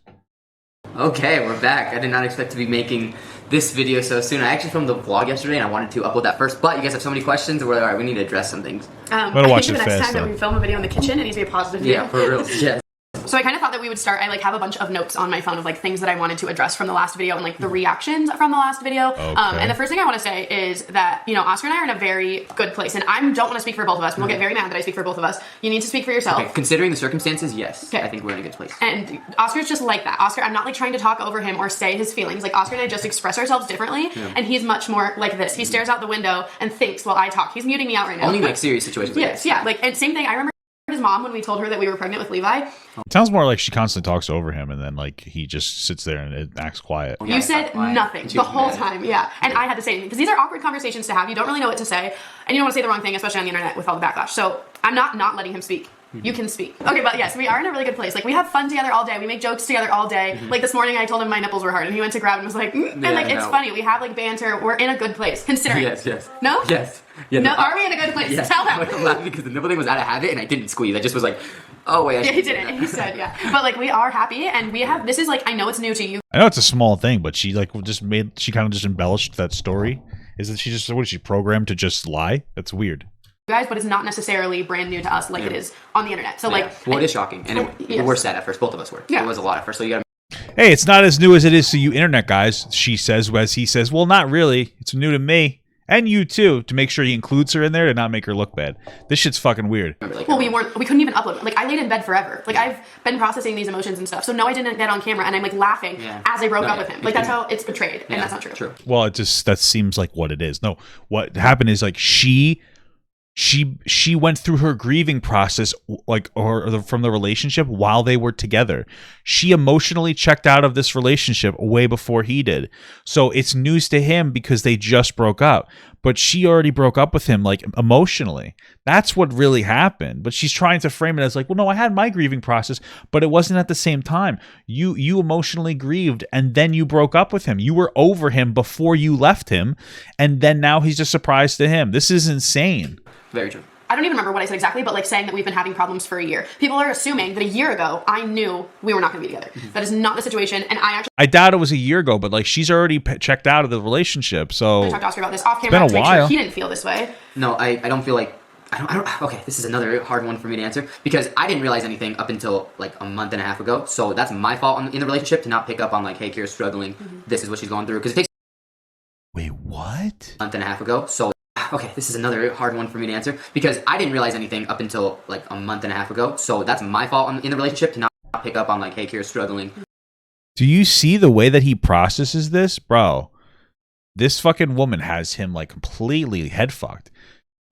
Okay, we're back. I did not expect to be making this video so soon. I actually filmed the vlog yesterday and I wanted to upload that first, but you guys have so many questions. We're like, all right, we need to address some things. I'm gonna watch it the next fast, time that though. we film a video in the kitchen, it needs to be a positive video. Yeah, for real. Yes. So I kind of thought that we would start. I like have a bunch of notes on my phone of like things that I wanted to address from the last video and like the reactions from the last video. Okay. And the first thing I want to say is that Oscar and I are in a very good place, and I don't want to speak for both of us. We'll get very mad that I speak for both of us. You need to speak for yourself. Okay, considering the circumstances, yes. Okay. I think we're in a good place. And Oscar's just like that. Oscar, I'm not like trying to talk over him or say his feelings. Like Oscar and I just express ourselves differently, and he's much more like this. He stares out the window and thinks while I talk. He's muting me out right now. Only like serious situations. Yes, yeah. Like, and same thing. I remember his mom when we told her that we were pregnant with Levi. It sounds more like she constantly talks over him, and then like he just sits there and it acts quiet. Yeah, You said nothing She the was whole mad. time, yeah. And I had to say anything because these are awkward conversations to have. You don't really know what to say, and you don't want to say the wrong thing, especially on the internet with all the backlash. So I'm not letting him speak. You can speak. Okay, but yes, we are in a really good place. Like we have fun together all day. We make jokes together all day. Like this morning, I told him my nipples were hard, and he went to grab and was like, and like it's funny. We have like banter. We're in a good place. Considering. Yes. No. Yes. Yeah, No. Are we in a good place? Yes. Tell him. I'm laughing because the nipple thing was out of habit and I didn't squeeze. I just was like, oh wait. Yeah, he didn't. He said, yeah. But like we are happy, and we have. This is like I know it's new to you. I know it's a small thing, but she like she kind of just embellished that story. Is that she just what is she programmed to just lie? That's weird. Guys, but it's not necessarily brand new to us like it is on the internet. So like, well, it is shocking, and Yes. we're sad at first. Both of us were. Yeah. It was a lot at first. So you got. Hey, it's not as new as it is to you internet guys, she says, as he says, well, not really. It's new to me. And you too, to make sure he includes her in there to not make her look bad. This shit's fucking weird. well, we couldn't even upload it. Like I laid in bed forever. Like I've been processing these emotions and stuff. So no, I didn't get on camera, and I'm like laughing as I broke up with him. Like that's how it's portrayed, and that's not true. Well, that seems like what it is. No, what happened is like she went through her grieving process from the relationship while they were together. She emotionally checked out of this relationship way before he did. So it's news to him because they just broke up. But she already broke up with him like emotionally. That's what really happened. But she's trying to frame it as like, well, no, I had my grieving process, but it wasn't at the same time. You emotionally grieved and then you broke up with him. You were over him before you left him, and then now he's a surprise to him. This is insane. Very true. I don't even remember what I said exactly, but like saying that we've been having problems for a year. People are assuming that a year ago I knew we were not going to be together. That is not the situation, and I doubt it was a year ago, but like she's already checked out of the relationship. So talked to Oscar about this off camera. It's been a while. Sure he didn't feel this way. No, I don't feel like Okay, this is another hard one for me to answer because I didn't realize anything up until like a month and a half ago. So that's my fault in the relationship to not pick up on like, hey, Kira's struggling. This is what she's going through because it takes. Wait, what? A month and a half ago. So okay, this is another hard one for me to answer because I didn't realize anything up until like a month and a half ago. So that's my fault in the relationship to not pick up on like, hey, Kira's struggling. Do you see the way that he processes this, bro? This fucking woman has him like completely head fucked,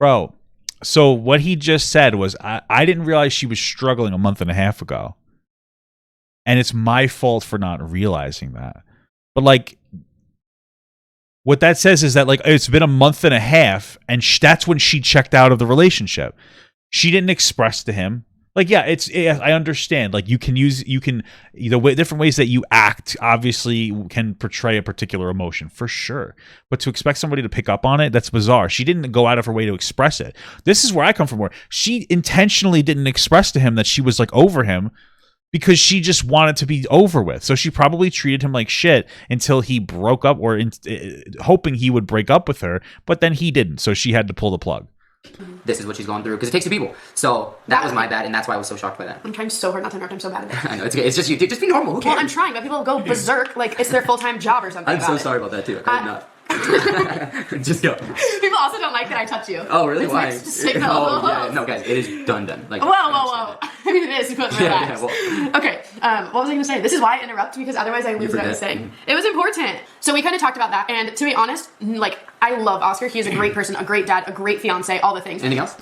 bro. So what he just said was, I didn't realize she was struggling a month and a half ago, and it's my fault for not realizing that. But like, what that says is that like it's been a month and a half, and that's when she checked out of the relationship. She didn't express to him. Like, yeah, I understand. Like, different ways that you act obviously can portray a particular emotion for sure. But to expect somebody to pick up on it, that's bizarre. She didn't go out of her way to express it. This is where I come from. Where she intentionally didn't express to him that she was like over him because she just wanted to be over with. So she probably treated him like shit until he broke up, or hoping he would break up with her. But then he didn't. So she had to pull the plug. This is what she's going through because it takes two people. So that was my bad, and that's why I was so shocked by that. I'm trying so hard not to interrupt. I'm so bad at it. I know, it's just you. Just be normal. Who cares? Well, I'm trying, but people go berserk like it's their full-time job or something. I'm so sorry about that too. I could not. Just go. People also don't like that I touch you. Oh, really? It's Why? mixed signal. Oh, yeah. No, guys, it is done. Like, whoa. I mean, it is, but relax. well. Okay, what was I going to say? This is why I interrupt, because otherwise I lose what I was saying. It was important. So we kind of talked about that, and to be honest, like, I love Oscar. He is a great person, a great dad, a great fiance, all the things. Anything else?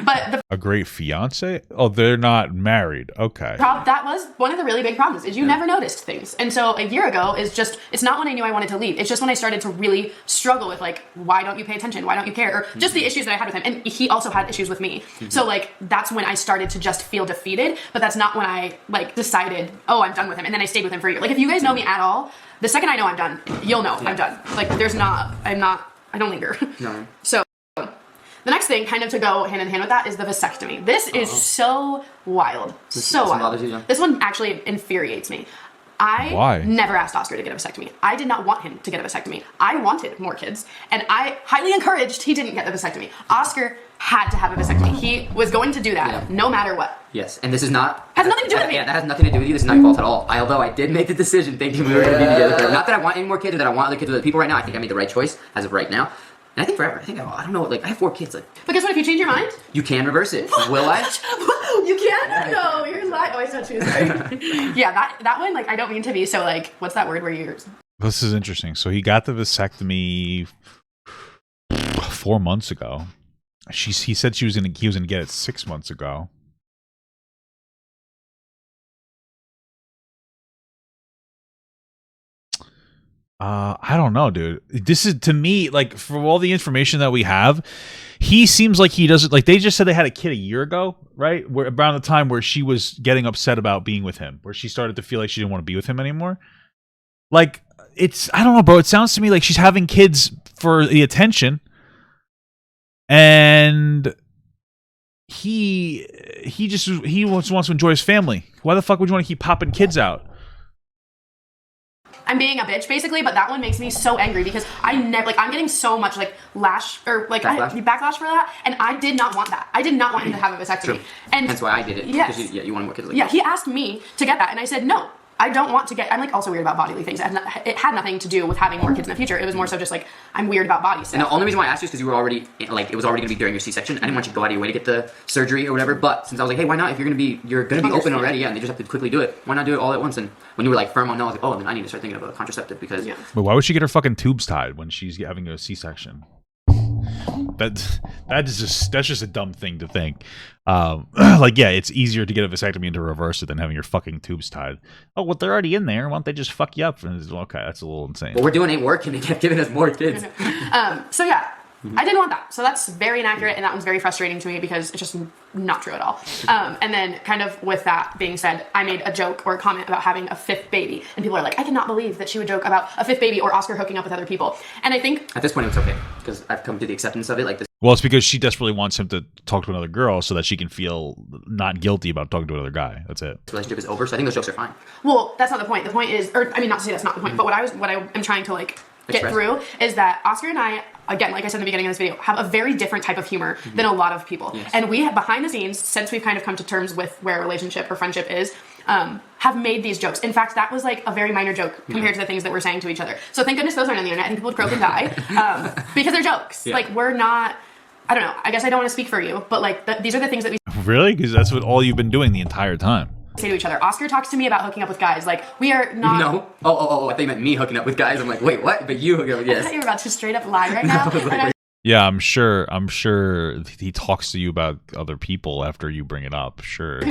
But a great fiance? Oh, they're not married. Okay. That was one of the really big problems, is you never noticed things. And so a year ago is just, it's not when I knew I wanted to leave. It's just when I started to really struggle with like, why don't you pay attention? Why don't you care? Or just the issues that I had with him. And he also had issues with me. So like, that's when I started to just feel defeated, but that's not when I like decided, oh, I'm done with him. And then I stayed with him for a year. Like if you guys know me at all, the second I know I'm done, you'll know I'm done. Like I don't linger. No. So the next thing, kind of to go hand in hand with that, is the vasectomy. This is so wild. So wild. This one actually infuriates me. I never asked Oscar to get a vasectomy. I did not want him to get a vasectomy. I wanted more kids, and I highly encouraged he didn't get the vasectomy. Oscar had to have a vasectomy. He was going to do that no matter what. Yes, and this is not... Has nothing to do with me. Yeah, that has nothing to do with you. This is not your fault at all. Although I did make the decision thinking we were going to be together. Not that I want any more kids or that I want other kids with other people right now. I think I made the right choice as of right now. And I think forever. I don't know, like, I have 4 kids. Like, but guess what? If you change your mind? You can reverse it. Will I? You can? No, you're lying. Oh, I touched you. Sorry. Yeah, that one, like, I don't mean to be so, like, what's that word where you're... This is interesting. So he got the vasectomy 4 months ago. He said he was gonna get it 6 months ago. I don't know, dude. This is, to me, like, from all the information that we have, he seems like he doesn't, like, they just said they had a kid a year ago, right? Where around the time where she was getting upset about being with him, where she started to feel like she didn't want to be with him anymore. Like, I don't know, bro. It sounds to me like she's having kids for the attention, and he wants to enjoy his family. Why the fuck would you want to keep popping kids out? I'm being a bitch basically, but that one makes me so angry because I never, like, I'm getting so much like backlash for that, and I did not want that. I did not want him to have a vasectomy. True. And that's why I did it. Yes. You wanted more kids. Like yeah, he asked me to get that, and I said no. I don't want to get... I'm like also weird about bodily things. It had nothing to do with having more kids in the future. It was more so just like, I'm weird about body stuff. And the only reason why I asked you is because you were already, like, it was already going to be during your C-section. I didn't want you to go out of your way to get the surgery or whatever, but since I was like, hey, why not? If you're going to be open already, yeah, and they just have to quickly do it. Why not do it all at once? And when you were like firm on no, I was like, oh, then I need to start thinking about a contraceptive because... Yeah. But why would she get her fucking tubes tied when she's having a C-section? That's just a dumb thing to think. Like, yeah, it's easier to get a vasectomy and to reverse it than having your fucking tubes tied. Oh, well, they're already in there. Why don't they just fuck you up? Okay, that's a little insane. What we're doing ain't working. They kept giving us more kids. So yeah, I didn't want that. So that's very inaccurate, and that one's very frustrating to me because it's just not true at all. And then kind of with that being said, I made a joke or a comment about having a 5th baby, and people are like, I cannot believe that she would joke about a 5th baby or Oscar hooking up with other people. And I think... At this point, it's okay, because I've come to the acceptance of it. Like this. Well, it's because she desperately wants him to talk to another girl so that she can feel not guilty about talking to another guy. That's it. This relationship is over, so I think those jokes are fine. Well, that's not the point. The point is, or I mean, not to say that's not the point, but what I am trying to like get through is that Oscar and I again, like I said in the beginning of this video, have a very different type of humor than a lot of people. Yes. And we have, behind the scenes, since we've kind of come to terms with where a relationship or friendship is, have made these jokes. In fact, that was like a very minor joke compared to the things that we're saying to each other. So thank goodness those aren't on the internet. I think people would croak and die because they're jokes. Yeah. Like, we're not, I don't know, I guess I don't want to speak for you, but like these are the things that we... Really? Because that's what all you've been doing the entire time. Say to each other. Oscar talks to me about hooking up with guys. Like, we are not... No. Oh, I thought you meant me hooking up with guys. I'm like, wait, what? But you hooking up with... Yes. I thought you were about to straight up lie right now. Yeah, I'm sure he talks to you about other people after you bring it up. Sure.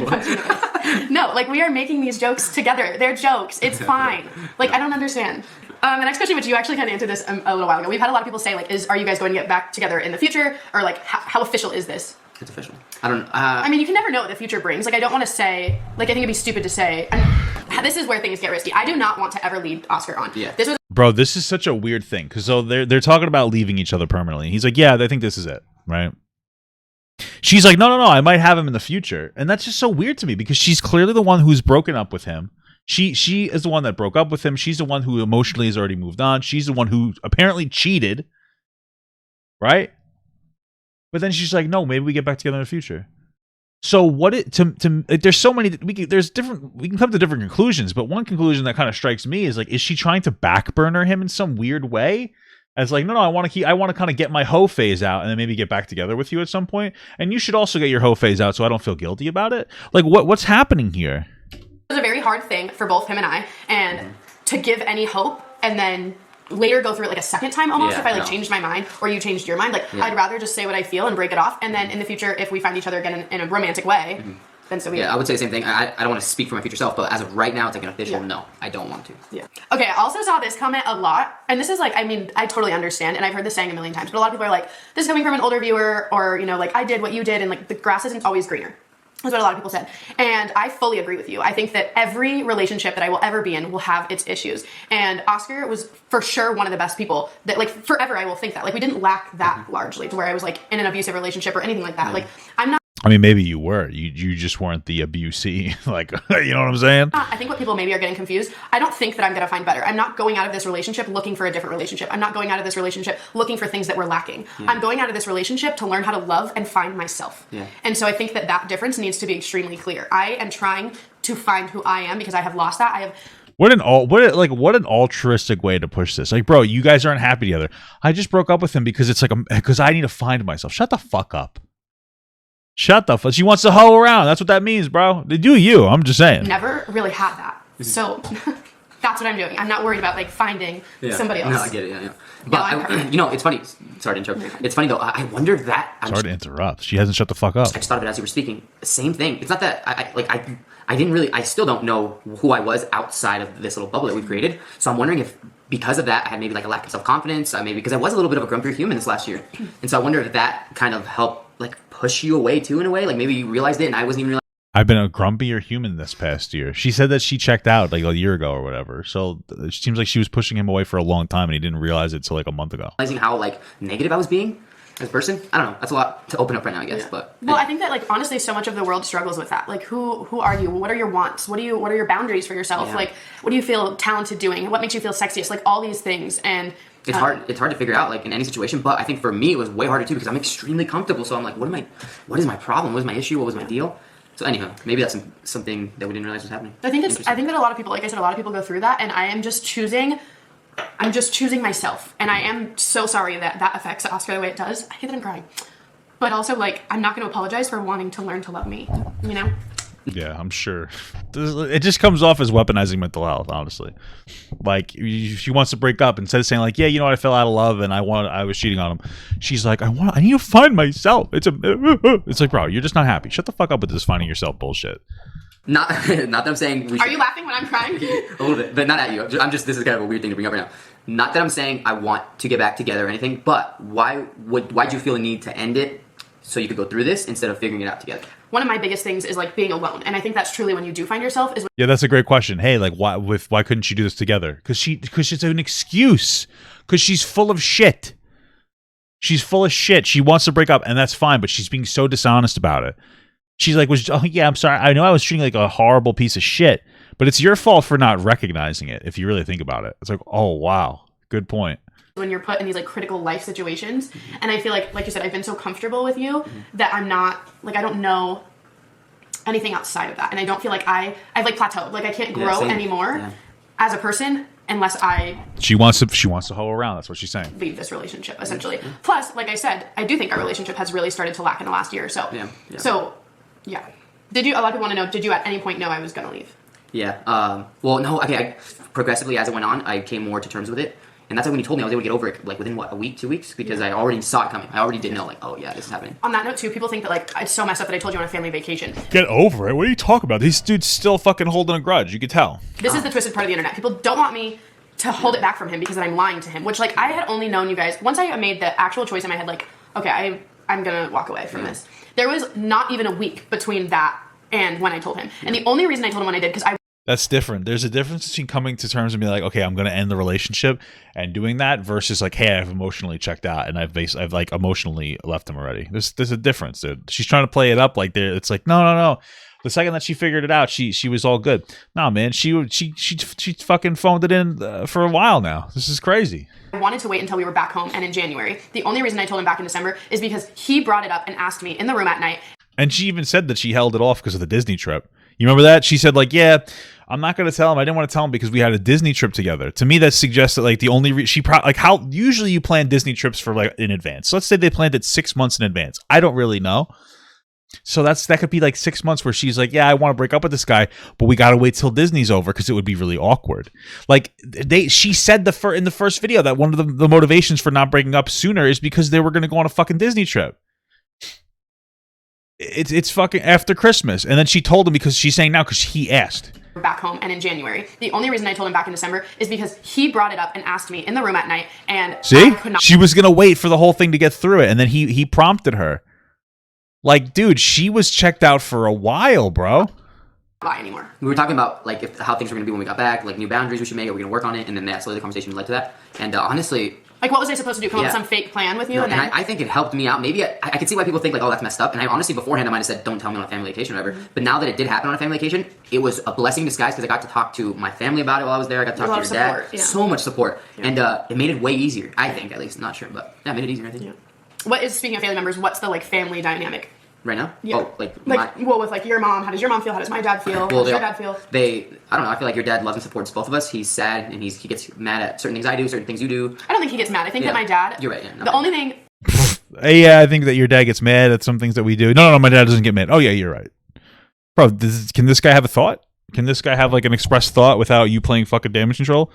No, like, we are making these jokes together. They're jokes. It's fine. Like, I don't understand. The next question, which you actually kind of answered this a little while ago. We've had a lot of people say, like, are you guys going to get back together in the future? Or, like, how official is this? It's official. I don't... I mean, you can never know what the future brings. Like, I don't want to say... Like, I think it'd be stupid to say... And this is where things get risky. I do not want to ever lead Oscar on. Yeah. Bro, this is such a weird thing. Because so they're talking about leaving each other permanently. He's like, yeah, I think this is it. Right? She's like, no, I might have him in the future. And that's just so weird to me. Because she's clearly the one who's broken up with him. She is the one that broke up with him. She's the one who emotionally has already moved on. She's the one who apparently cheated. Right? But then she's like, no, maybe we get back together in the future. So what there's so many, we can come to different conclusions, but one conclusion that kind of strikes me is like, is she trying to backburner him in some weird way? As like, no, I want to kind of get my hoe phase out and then maybe get back together with you at some point. And you should also get your hoe phase out so I don't feel guilty about it. Like, what's happening here? It was a very hard thing for both him and I, and to give any hope and then later go through it like a second time almost if I changed my mind or you changed your mind. Like, I'd rather just say what I feel and break it off, and then in the future, if we find each other again in a romantic way, then so be it. Yeah, I would say the same thing. I don't want to speak for my future self, but as of right now, it's like an official no. I don't want to. Yeah. Okay, I also saw this comment a lot, and this is like, I mean, I totally understand, and I've heard this saying a million times, but a lot of people are like, this is coming from an older viewer, or, you know, like, I did what you did, and like, the grass isn't always greener. That's what a lot of people said. And I fully agree with you. I think that every relationship that I will ever be in will have its issues. And Oscar was for sure one of the best people that, like, forever I will think that. Like, we didn't lack that largely to where I was, like, in an abusive relationship or anything like that. Like, I'm not... I mean, maybe you were. You just weren't the abusee. Like, you know what I'm saying? I think what people maybe are getting confused, I don't think that I'm going to find better. I'm not going out of this relationship looking for a different relationship. I'm not going out of this relationship looking for things that were lacking. I'm going out of this relationship to learn how to love and find myself. And so I think that difference needs to be extremely clear. I am trying to find who I am because I have lost that. What an altruistic way to push this. Like, bro, you guys aren't happy together. I just broke up with him because it's like because I need to find myself. Shut the fuck up. Shut the fuck. She wants to hoe around. That's what that means, bro. They do you. I'm just saying. Never really had that. So that's what I'm doing. I'm not worried about like finding somebody else. No, I get it. Yeah. But you know, it's funny. Sorry to interrupt. It's funny though. I wonder if that. Sorry to interrupt. She hasn't shut the fuck up. I just thought of it as you were speaking. Same thing. It's not that I didn't really. I still don't know who I was outside of this little bubble that we've created. So I'm wondering if because of that I had maybe like a lack of self-confidence. Maybe because I was a little bit of a grumpier human this last year, and so I wonder if that kind of helped like push you away too in a way. Like maybe you realized it and I wasn't even realizing. I've been a grumpier human this past year. She said that she checked out like a year ago or whatever. So it seems like she was pushing him away for a long time and he didn't realize it till like a month ago. Realizing how like negative I was being as a person. I don't know. That's a lot to open up right now, I guess. But well, I think that like honestly, so much of the world struggles with that. Like, who are you? What are your wants? What are your boundaries for yourself? Like, what do you feel talented doing? What makes you feel sexiest? Like all these things. And it's hard. It's hard to figure out like in any situation. But I think for me, it was way harder too because I'm extremely comfortable. So I'm like, what is my problem? What is my issue? What was my deal? So anyhow, maybe that's something that we didn't realize was happening. I think that a lot of people, like I said, a lot of people go through that, and I'm just choosing myself, and I am so sorry that affects Oscar the way it does. I hate that I'm crying, but also like I'm not going to apologize for wanting to learn to love me. You know? Yeah, I'm sure. It just comes off as weaponizing mental health, honestly. Like, she wants to break up. Instead of saying, like, yeah, you know what, I fell out of love and I was cheating on him. She's like, I need to find myself. It's like, bro, you're just not happy. Shut the fuck up with this finding yourself bullshit. Not that I'm saying... Are you laughing when I'm crying? A little bit, but not at you. This is kind of a weird thing to bring up right now. Not that I'm saying I want to get back together or anything, but why'd you feel a need to end it so you could go through this instead of figuring it out together? One of my biggest things is like being alone, and I think that's truly when you do find yourself. Yeah, that's a great question. Hey, like why couldn't you do this together? Because it's an excuse. Because she's full of shit. She's full of shit. She wants to break up, and that's fine. But she's being so dishonest about it. She's like, yeah, I'm sorry. I know I was treating like a horrible piece of shit, but it's your fault for not recognizing it. If you really think about it, it's like, oh wow, good point. when you're put in these like critical life situations. And I feel like you said, I've been so comfortable with you that I'm not like, I don't know anything outside of that. And I don't feel like I've like plateaued. Like I can't grow anymore as a person unless she wants to hoe around. That's what she's saying. Leave this relationship essentially. Plus, like I said, I do think our relationship has really started to lack in the last year or so. So yeah. A lot of people want to know, did you at any point know I was going to leave? Yeah. Well, no. Okay. Progressively as it went on, I came more to terms with it. And that's why when you told me, I was able to get over it, like, within, what, a week, 2 weeks? Because I already saw it coming. I already did know, like, oh, yeah, this is happening. On that note, too, people think that, like, it's so messed up that I told you on a family vacation. Get over it. What are you talking about? These dude's still fucking holding a grudge. You could tell. This is the twisted part of the internet. People don't want me to hold it back from him because I'm lying to him, which, like, I had only known you guys. Once I made the actual choice in my head, like, okay, I'm going to walk away from this. There was not even a week between that and when I told him. And the only reason I told him when I did, because That's different. There's a difference between coming to terms and being like, okay, I'm going to end the relationship and doing that versus like, hey, I've emotionally checked out and I've like emotionally left him already. There's a difference, dude. She's trying to play it up like there. It's like, no. The second that she figured it out, she was all good. No, man, she fucking phoned it in for a while now. This is crazy. I wanted to wait until we were back home and in January. The only reason I told him back in December is because he brought it up and asked me in the room at night. And she even said that she held it off because of the Disney trip. You remember that? She said, like, yeah, I'm not going to tell him. I didn't want to tell him because we had a Disney trip together. To me, that suggests that, like, the only like, how usually you plan Disney trips for, like, in advance. So let's say they planned it 6 months in advance. I don't really know. So that could be like 6 months where she's like, yeah, I want to break up with this guy, but we got to wait till Disney's over because it would be really awkward. Like, she said in the first video that one of the motivations for not breaking up sooner is because they were going to go on a fucking Disney trip. It's fucking after Christmas. And then she told him because she's saying now because he asked. Back home and in January. The only reason I told him back in December is because he brought it up and asked me in the room at night. And see, she was going to wait for the whole thing to get through it. And then he prompted her. Like, dude, she was checked out for a while, bro. Lie anymore. We were talking about like how things were going to be when we got back, like new boundaries we should make, are we going to work on it? And then that's the conversation led to that. And honestly, like, what was I supposed to do? Come up with some fake plan with you? No, and I think it helped me out. Maybe I could see why people think like, oh, that's messed up. And I honestly, beforehand, I might have said, don't tell me on a family vacation or whatever. But now that it did happen on a family vacation, it was a blessing in disguise because I got to talk to my family about it while I was there. I got to talk to your dad. Yeah. So much support. Yeah. And it made it way easier, I think, at least. Not sure, but yeah, it made it easier, I think. Yeah. What is, speaking of family members, what's the, like, family dynamic? Right now? Yeah. Oh, well, with, like, your mom, how does your mom feel? How does my dad feel? How does your dad feel? I don't know, I feel like your dad loves and supports both of us. He's sad, and he gets mad at certain things I do, certain things you do. I don't think he gets mad. I think that my dad... You're right, yeah. The only thing... Yeah, I think that your dad gets mad at some things that we do. No, my dad doesn't get mad. Oh, yeah, you're right. Bro, can this guy have a thought? Can this guy have, like, an expressed thought without you playing fucking damage control?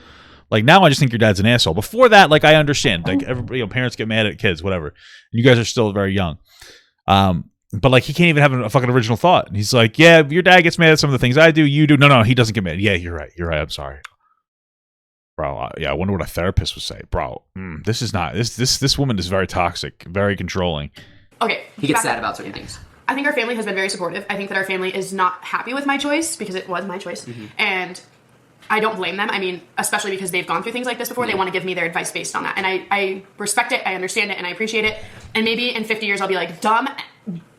Like, now I just think your dad's an asshole. Before that, like, I understand. Like, everybody, parents get mad at kids, whatever. And you guys are still very young. But, like, he can't even have a fucking original thought. And he's like, yeah, your dad gets mad at some of the things I do, you do. No, he doesn't get mad. Yeah, you're right. I'm sorry. Bro, yeah, I wonder what a therapist would say. Bro, this is not... This woman is very toxic, very controlling. Okay. He gets sad about certain things. I think our family has been very supportive. I think that our family is not happy with my choice because it was my choice. Mm-hmm. And I don't blame them. I mean, especially because they've gone through things like this before. They want to give me their advice based on that. And I respect it, I understand it, and I appreciate it. And maybe in 50 years I'll be like, dumb...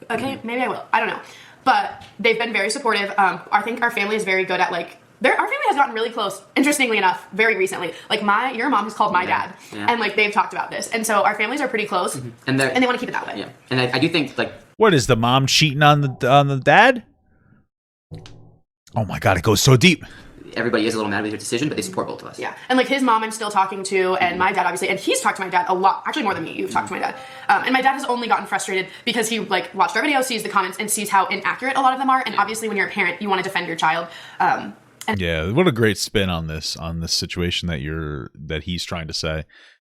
Okay, maybe I will. I don't know. But they've been very supportive. I think our family is very good at, like... Our family has gotten really close, interestingly enough, very recently. Like, your mom has called my dad. Yeah. And, like, they've talked about this. And so our families are pretty close. Mm-hmm. And they want to keep it that way. Yeah. And I do think, like... What, is the mom cheating on the dad? Oh, my God, it goes so deep. Everybody is a little mad with your decision, but they support both of us. Yeah. And, like, his mom I'm still talking to, and my dad, obviously, and he's talked to my dad a lot, actually more than me. You've talked to my dad. And my dad has only gotten frustrated because he, like, watched our videos, sees the comments, and sees how inaccurate a lot of them are. And obviously, when you're a parent, you want to defend your child. Yeah, what a great spin on this situation that he's trying to say.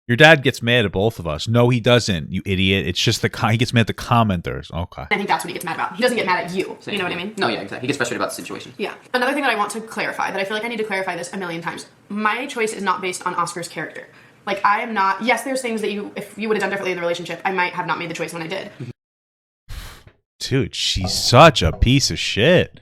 Your dad gets mad at both of us. No, he doesn't, you idiot. It's just he gets mad at the commenters. Okay. I think that's what he gets mad about. He doesn't get mad at you. You know what I mean? No, yeah, exactly. He gets frustrated about the situation. Yeah. Another thing that I want to clarify, that I feel like I need to clarify this a million times. My choice is not based on Oscar's character. Like, I am not... Yes, there's things that if you would have done differently in the relationship, I might have not made the choice when I did. Dude, she's such a piece of shit.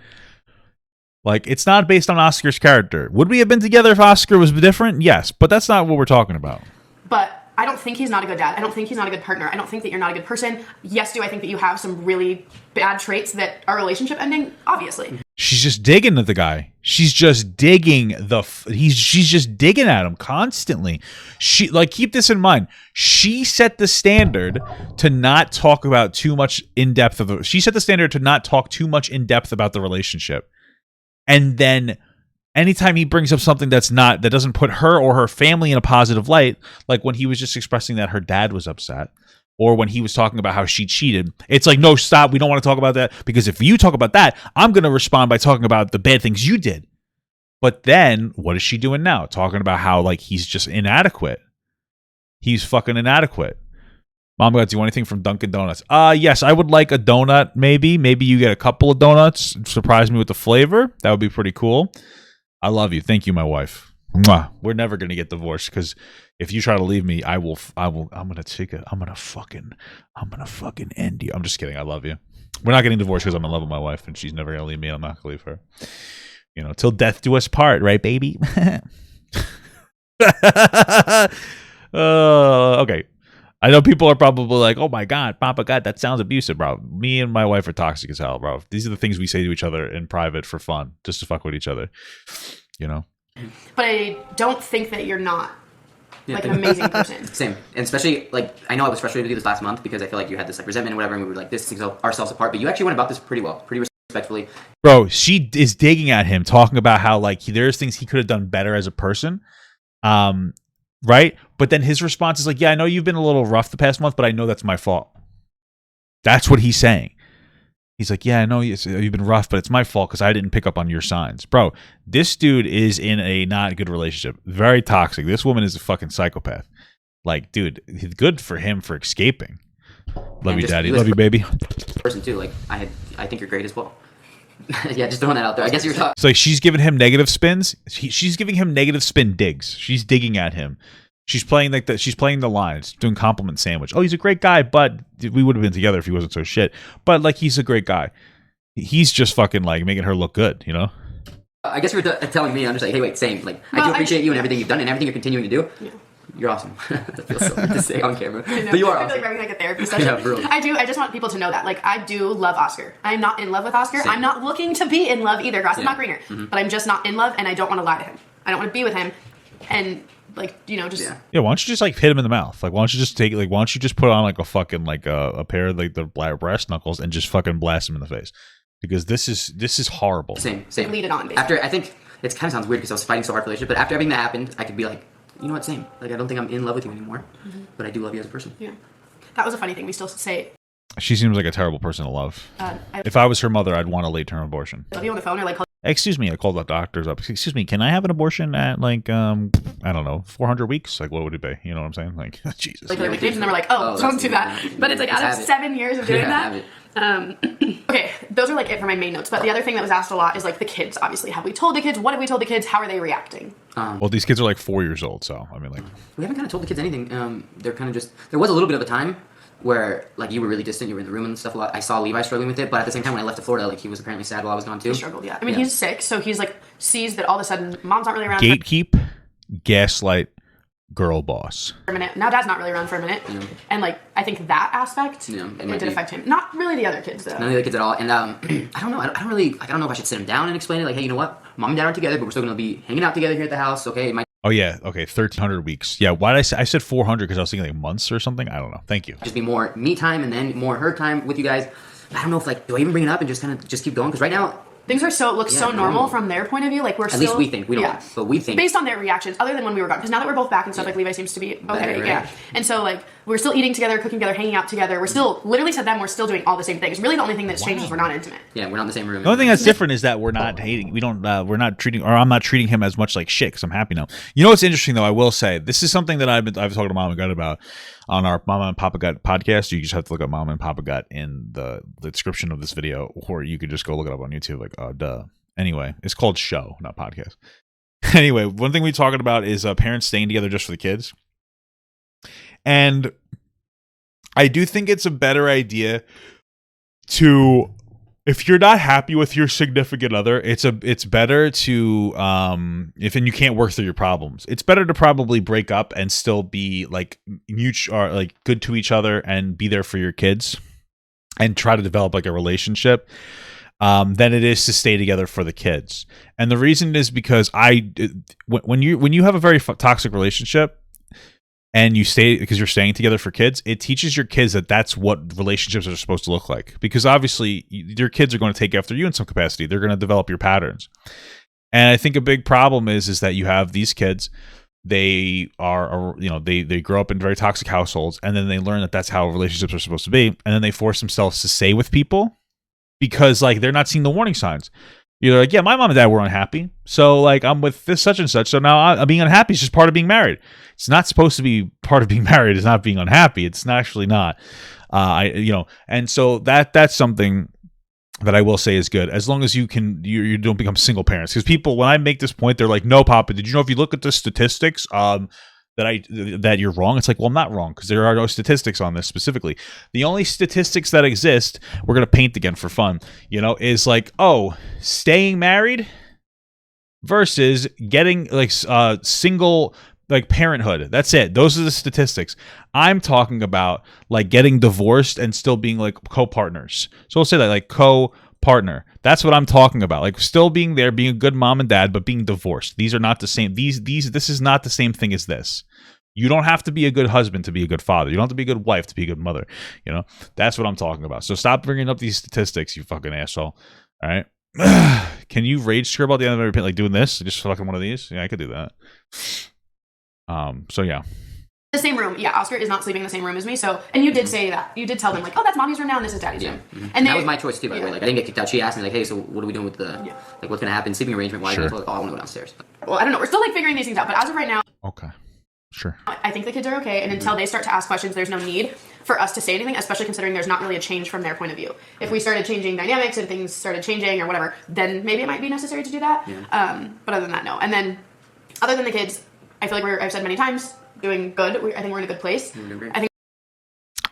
Like, it's not based on Oscar's character. Would we have been together if Oscar was different? Yes, but that's not what we're talking about. But I don't think he's not a good dad. I don't think he's not a good partner. I don't think that you're not a good person. Yes, do I think that you have some really bad traits that are relationship ending? Obviously. She's just digging at the guy. She's just digging she's just digging at him constantly. She keep this in mind. She set the standard to not talk about too much in depth she set the standard to not talk too much in depth about the relationship. And then anytime he brings up something that doesn't put her or her family in a positive light, like when he was just expressing that her dad was upset, or when he was talking about how she cheated, it's like, no, stop. We don't want to talk about that, because if you talk about that, I'm going to respond by talking about the bad things you did. But then what is she doing now? Talking about how like he's just inadequate. He's fucking inadequate. Mom, do you want anything from Dunkin' Donuts? Yes, I would like a donut, maybe. Maybe you get a couple of donuts. Surprise me with the flavor. That would be pretty cool. I love you. Thank you, my wife. Mwah. We're never going to get divorced, because if you try to leave me, I'm going to fucking end you. I'm just kidding. I love you. We're not getting divorced because I'm in love with my wife and she's never going to leave me. I'm not going to leave her. You know, till death do us part, right, baby? Okay. I know people are probably like, oh my God, Papa God, that sounds abusive, bro. Me and my wife are toxic as hell, bro. These are the things we say to each other in private for fun, just to fuck with each other, you know? But I don't think that you're not like an amazing person. Same. And especially, like, I know I was frustrated with you this last month because I feel like you had this like resentment or whatever, and we were like distancing ourselves apart, but you actually went about this pretty well, pretty respectfully. Bro, she is digging at him, talking about how like there's things he could have done better as a person. Right? But then his response is like, yeah, I know you've been a little rough the past month, but I know that's my fault. That's what he's saying. He's like, yeah, I know you've been rough, but it's my fault because I didn't pick up on your signs. Bro, this dude is in a not good relationship. Very toxic. This woman is a fucking psychopath. Like, dude, good for him for escaping. Love you, daddy. Love you, baby. Person too. Like, I think you're great as well. Yeah, just throwing that out there. I guess you're talking. So like, she's giving him negative spins. She's giving him negative spin digs. She's digging at him. She's playing she's playing the lines, doing compliment sandwich. Oh, he's a great guy, but we would have been together if he wasn't so shit. But like, he's a great guy. He's just fucking like making her look good, you know? I guess you're telling me, I'm just like, hey, wait, same. Like, I do appreciate you and everything you've done and everything you're continuing to do. Yeah. You're awesome. That feels so weird to say on camera. But you are awesome. I feel like a therapy session. Yeah, really. I do. I just want people to know that. Like, I do love Oscar. I'm not in love with Oscar. Same. I'm not looking to be in love either. Grass is not greener. Mm-hmm. But I'm just not in love, and I don't want to lie to him. I don't want to be with him. And, like, you know, just... Yeah, why don't you just, like, hit him in the mouth? Like, why don't you just take... Like, why don't you just put on, like, a fucking, like, a pair of, like, the brass knuckles and just fucking blast him in the face? Because this is horrible. Same. Lead it on, basically. After, I think... It kind of sounds weird because I was fighting so hard for the relationship, but after everything that happened, I could be like, you know what, same. Like, I don't think I'm in love with you anymore, but I do love you as a person. Yeah. That was a funny thing. We still say... She seems like a terrible person to love. If I was her mother, I'd want a late-term abortion. Love you on the phone or, like... Excuse me, I called the doctors up. Excuse me, can I have an abortion at, like, I don't know, 400 weeks? Like, what would it be? You know what I'm saying? Like, Jesus. Like, and they were like, oh don't do that. But it's like, out of 7 years of doing that... okay, those are like it for my main notes. But the other thing that was asked a lot is like the kids. Obviously, have we told the kids? What have we told the kids? How are they reacting? Well, these kids are like 4 years old, so I mean, like, we haven't kind of told the kids anything. They're kind of just. There was a little bit of a time where like you were really distant. You were in the room and stuff a lot. I saw Levi struggling with it, but at the same time, when I left to Florida, like he was apparently sad while I was gone too. He struggled, yeah. I mean, he's 6, so he's like sees that all of a sudden mom's not really around. Gatekeep, Gaslight, Girlboss. For a minute. Now dad's not really around for a minute, and like I think that aspect it did affect him. Not really the other kids though. None of the other kids at all. And I don't know. I don't know if I should sit him down and explain it. Like, hey, you know what? Mom and dad aren't together, but we're still gonna be hanging out together here at the house. Okay. Oh yeah. Okay. 1,300 weeks. Yeah. Why did I say? I said 400 because I was thinking like months or something. I don't know. Thank you. Just be more me time and then more her time with you guys. I don't know if like do I even bring it up and just kind of just keep going because right now. Things are so normal from their point of view. Like we're at least we think we don't, but we think based on their reactions. Other than when we were gone, because now that we're both back and stuff, like Levi seems to be okay. Better, right? Yeah, and so like we're still eating together, cooking together, hanging out together. We're still literally to them we're still doing all the same things. Really, the only thing that's changed is we're not intimate. Yeah, we're not in the same room. The only thing that's different is that we're not hating. We don't. We're not treating, or I'm not treating him as much like shit. Because I'm happy now. You know what's interesting though? I will say this is something that I've talked to Mom and Gut about on our Mama and Papa Gut podcast. You just have to look up Mama and Papa Gut in the description of this video, or you could just go look it up on YouTube. Like, duh. Anyway, it's called show, not podcast. Anyway, one thing we're talking about is parents staying together just for the kids. And I do think it's a better idea to, if you're not happy with your significant other, it's better to, if and you can't work through your problems, it's better to probably break up and still be like mutual or like good to each other and be there for your kids and try to develop like a relationship. than it is to stay together for the kids. And the reason is because when you have a very toxic relationship and you stay because you're staying together for kids, it teaches your kids that that's what relationships are supposed to look like. Because obviously your kids are going to take after you in some capacity. They're going to develop your patterns. And I think a big problem is that you have these kids. They are, they grow up in very toxic households, and then they learn that that's how relationships are supposed to be, and then they force themselves to stay with people because like they're not seeing the warning signs. You're like, yeah, my mom and dad were unhappy, so like I'm with this such and such, so now I'm being unhappy is just part of being married. It's not supposed to be part of being married. It's not being unhappy. It's actually not. And so that's something that I will say is good, as long as you don't become single parents. Because people, when I make this point, they're like, "No, Papa, did you know if you look at the statistics, that you're wrong?" It's like, well, I'm not wrong because there are no statistics on this specifically. The only statistics that exist, we're gonna paint again for fun, is like, staying married versus getting like single. Like parenthood. That's it. Those are the statistics. I'm talking about like getting divorced and still being like co-partners. So we'll say that like co-partner. That's what I'm talking about. Like still being there, being a good mom and dad, but being divorced. These are not the same. This is not the same thing as this. You don't have to be a good husband to be a good father. You don't have to be a good wife to be a good mother. That's what I'm talking about. So stop bringing up these statistics, you fucking asshole. All right. Can you rage scribble at the end of every like doing this? Just fucking one of these? Yeah, I could do that. So yeah. The same room. Yeah, Oscar is not sleeping in the same room as me. So, and you did say that. You did tell them like, "Oh, that's mommy's room now, and this is daddy's room." Mm-hmm. And that was my choice too, by the way. Like, I didn't get kicked out. She asked me like, "Hey, so what are we doing with the like, what's gonna happen? Sleeping arrangement wise?" Sure. Like, I want to go downstairs. Well, I don't know. We're still like figuring these things out, but as of right now, okay, sure. I think the kids are okay, and until they start to ask questions, there's no need for us to say anything, especially considering there's not really a change from their point of view. If we started changing dynamics and things started changing or whatever, then maybe it might be necessary to do that. Yeah. But other than that, no. And then, other than the kids, I feel like I've said many times, doing good. I think we're in a good place.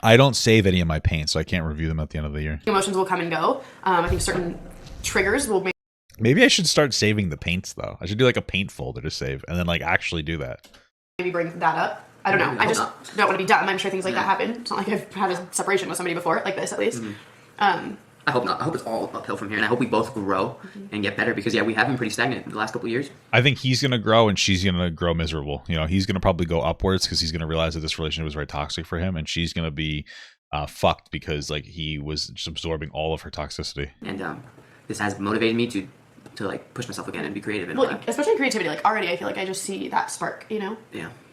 I don't save any of my paints, so I can't review them at the end of the year. Emotions will come and go. I think certain triggers will make. Maybe I should start saving the paints though. I should do like a paint folder to save, and then like actually do that. Maybe bring that up. I don't know. I just don't want to be dumb. I'm sure things like that happen. It's not like I've had a separation with somebody before, like this at least. I hope not. I hope it's all uphill from here, and I hope we both grow and get better because we have been pretty stagnant the last couple of years. I think he's gonna grow and she's gonna grow miserable. He's gonna probably go upwards because he's gonna realize that this relationship was very toxic for him, and she's gonna be fucked because like he was just absorbing all of her toxicity. And this has motivated me to like push myself again and be creative. Especially in creativity. Like already, I feel like I just see that spark. Yeah.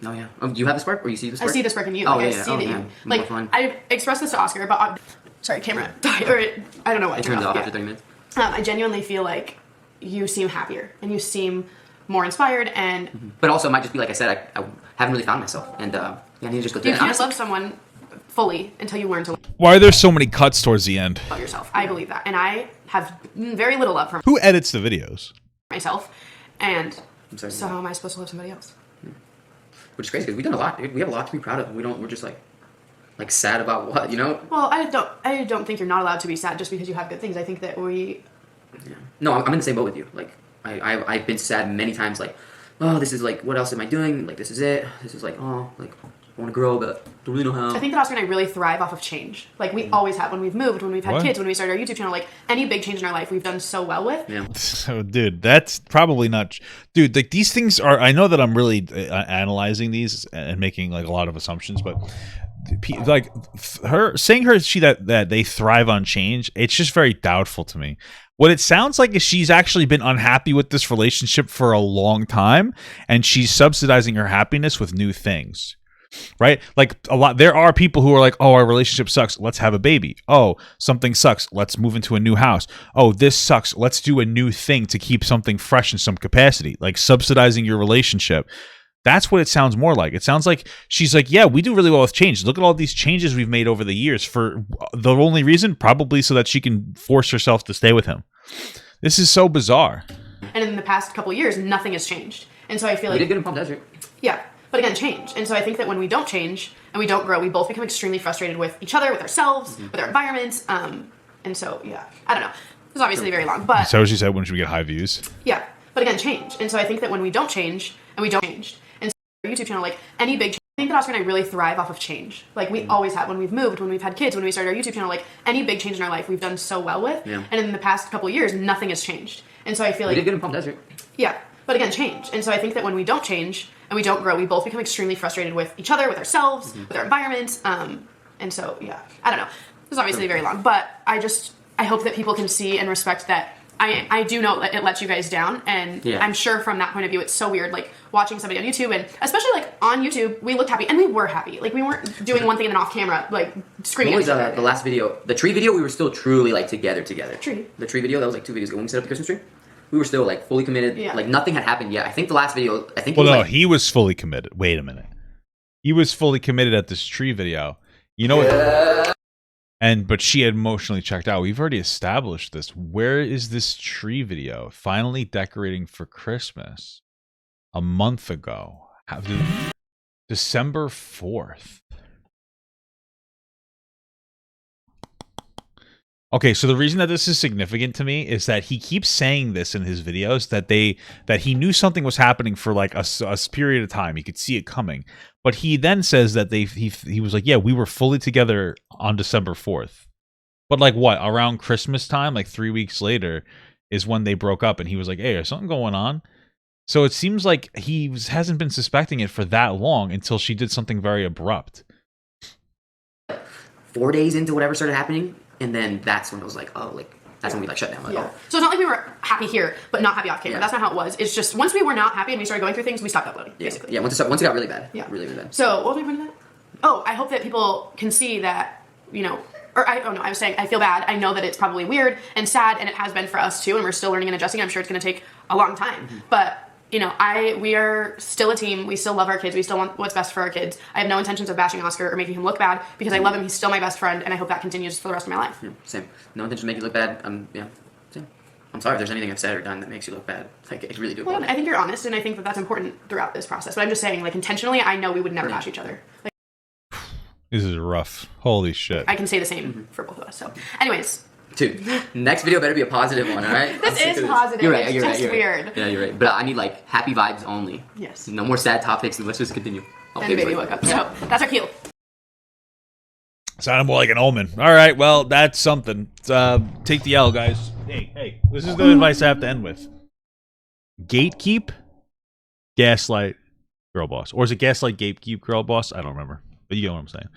Oh yeah. Do you have the spark, or you see the spark? I see the spark in you. Oh, like, yeah. I see that you. Like I expressed this to Oscar, but sorry, camera died, or I don't know why. It turned off after 30 minutes. I genuinely feel like you seem happier and you seem more inspired, and but also it might just be like I said, I haven't really found myself, and I need to just go through it. You can't love someone fully until you learn to. Why are there so many cuts towards the end? Love yourself. I believe that, and I have very little love for. Who edits the videos? Myself, and so how am I supposed to love somebody else? Which is crazy because we've done a lot. We have a lot to be proud of. We're just like sad about what, Well, I don't think you're not allowed to be sad just because you have good things. I think that we. Yeah. No, I'm in the same boat with you. Like I've been sad many times. Like, oh, this is like, what else am I doing? Like, this is it. This is like, oh, like I want to grow, but don't really know how. I think that Oscar and I really thrive off of change. Like we always have when we've moved, when we've had kids, when we started our YouTube channel. Like any big change in our life, we've done so well with. Yeah. So, dude, that's probably not. Dude, like these things are. I know that I'm really analyzing these and making like a lot of assumptions, but like her saying that they thrive on change, it's just very doubtful to me. What it sounds like is she's actually been unhappy with this relationship for a long time, and she's subsidizing her happiness with new things. Right? Like there are people who are like, oh, our relationship sucks, let's have a baby. Oh, something sucks, let's move into a new house. Oh, this sucks, let's do a new thing to keep something fresh in some capacity. Like subsidizing your relationship. That's what it sounds more like. It sounds like she's like, yeah, we do really well with change. Look at all these changes we've made over the years for the only reason, probably so that she can force herself to stay with him. This is so bizarre. And in the past couple of years, nothing has changed. And so I feel like... We did good in Palm Desert. Yeah. But again, change. And so I think that when we don't change and we don't grow, we both become extremely frustrated with each other, with ourselves, with our environments. And so, yeah, I don't know. It was obviously very long, but... So she said when should we get high views? Yeah. But again, change. And so I think that when we don't change and we don't change, and so our YouTube channel, like any big change think that Oscar and I really thrive off of change. Like we always have when we've moved, when we've had kids, when we started our YouTube channel, like any big change in our life we've done so well with. Yeah. And in the past couple of years, nothing has changed. And so I feel like We did good in Palm Desert. Yeah. But again, change. And so I think that when we don't change and we don't grow, we both become extremely frustrated with each other, with ourselves, with our environment. And so yeah, I don't know. This is obviously very long, but I hope that people can see and respect that I do know that it lets you guys down, and I'm sure from that point of view, it's so weird, like watching somebody on YouTube, and especially like on YouTube, we looked happy, and we were happy. Like we weren't doing one thing and then off camera, like screaming. What was the last video? The tree video, we were still truly like together. Tree. The tree video, that was like 2 videos ago when we set up the Christmas tree. We were still like fully committed. Yeah. Like nothing had happened yet. I think the last video, he was fully committed. Wait a minute. He was fully committed at this tree video. You know what? But she had emotionally checked out. We've already established this. Where is this tree video? Finally decorating for Christmas. A month ago. December 4th. Okay, so the reason that this is significant to me is that he keeps saying this in his videos, that he knew something was happening for like a period of time. He could see it coming. But he then says that he was like, yeah, we were fully together on December 4th. But like what? Around Christmas time, like 3 weeks later, is when they broke up, and he was like, hey, there's something going on. So it seems like he hasn't been suspecting it for that long until she did something very abrupt. 4 days into whatever started happening, and then that's when it was like, oh, like that's when we like shut down. Like, So it's not like we were happy here, but not happy off camera. That's not how it was. It's just once we were not happy and we started going through things, we stopped uploading. Basically. Yeah. Once it got really bad. Yeah. Really bad. So what was my point of that? Oh, I hope that people can see that, you know, I was saying I feel bad. I know that it's probably weird and sad, and it has been for us too, and we're still learning and adjusting. I'm sure it's going to take a long time, but you know, we are still a team. We still love our kids. We still want what's best for our kids. I have no intentions of bashing Oscar or making him look bad because I love him. He's still my best friend, and I hope that continues for the rest of my life. Yeah, same. No intention of making you look bad. Same. I'm sorry if there's anything I've said or done that makes you look bad. Like, I really do. Well, I think you're honest, and I think that that's important throughout this process. But I'm just saying, like, intentionally, I know we would never bash each other. Like, this is rough. Holy shit. I can say the same for both of us. So, anyways. Dude, next video better be a positive one, all right? This is positive. You're right. It's just weird. Right. Yeah, you're right. But I need like happy vibes only. Yes. No more sad topics, and let's just continue. And baby woke up. So that's our cue. Sounded more like an omen. All right, well, that's something. Take the L, guys. Hey, this is the advice I have to end with. Gatekeep, Gaslight, Girlboss. Or is it Gaslight, Gatekeep, Girlboss? I don't remember. But you get what I'm saying.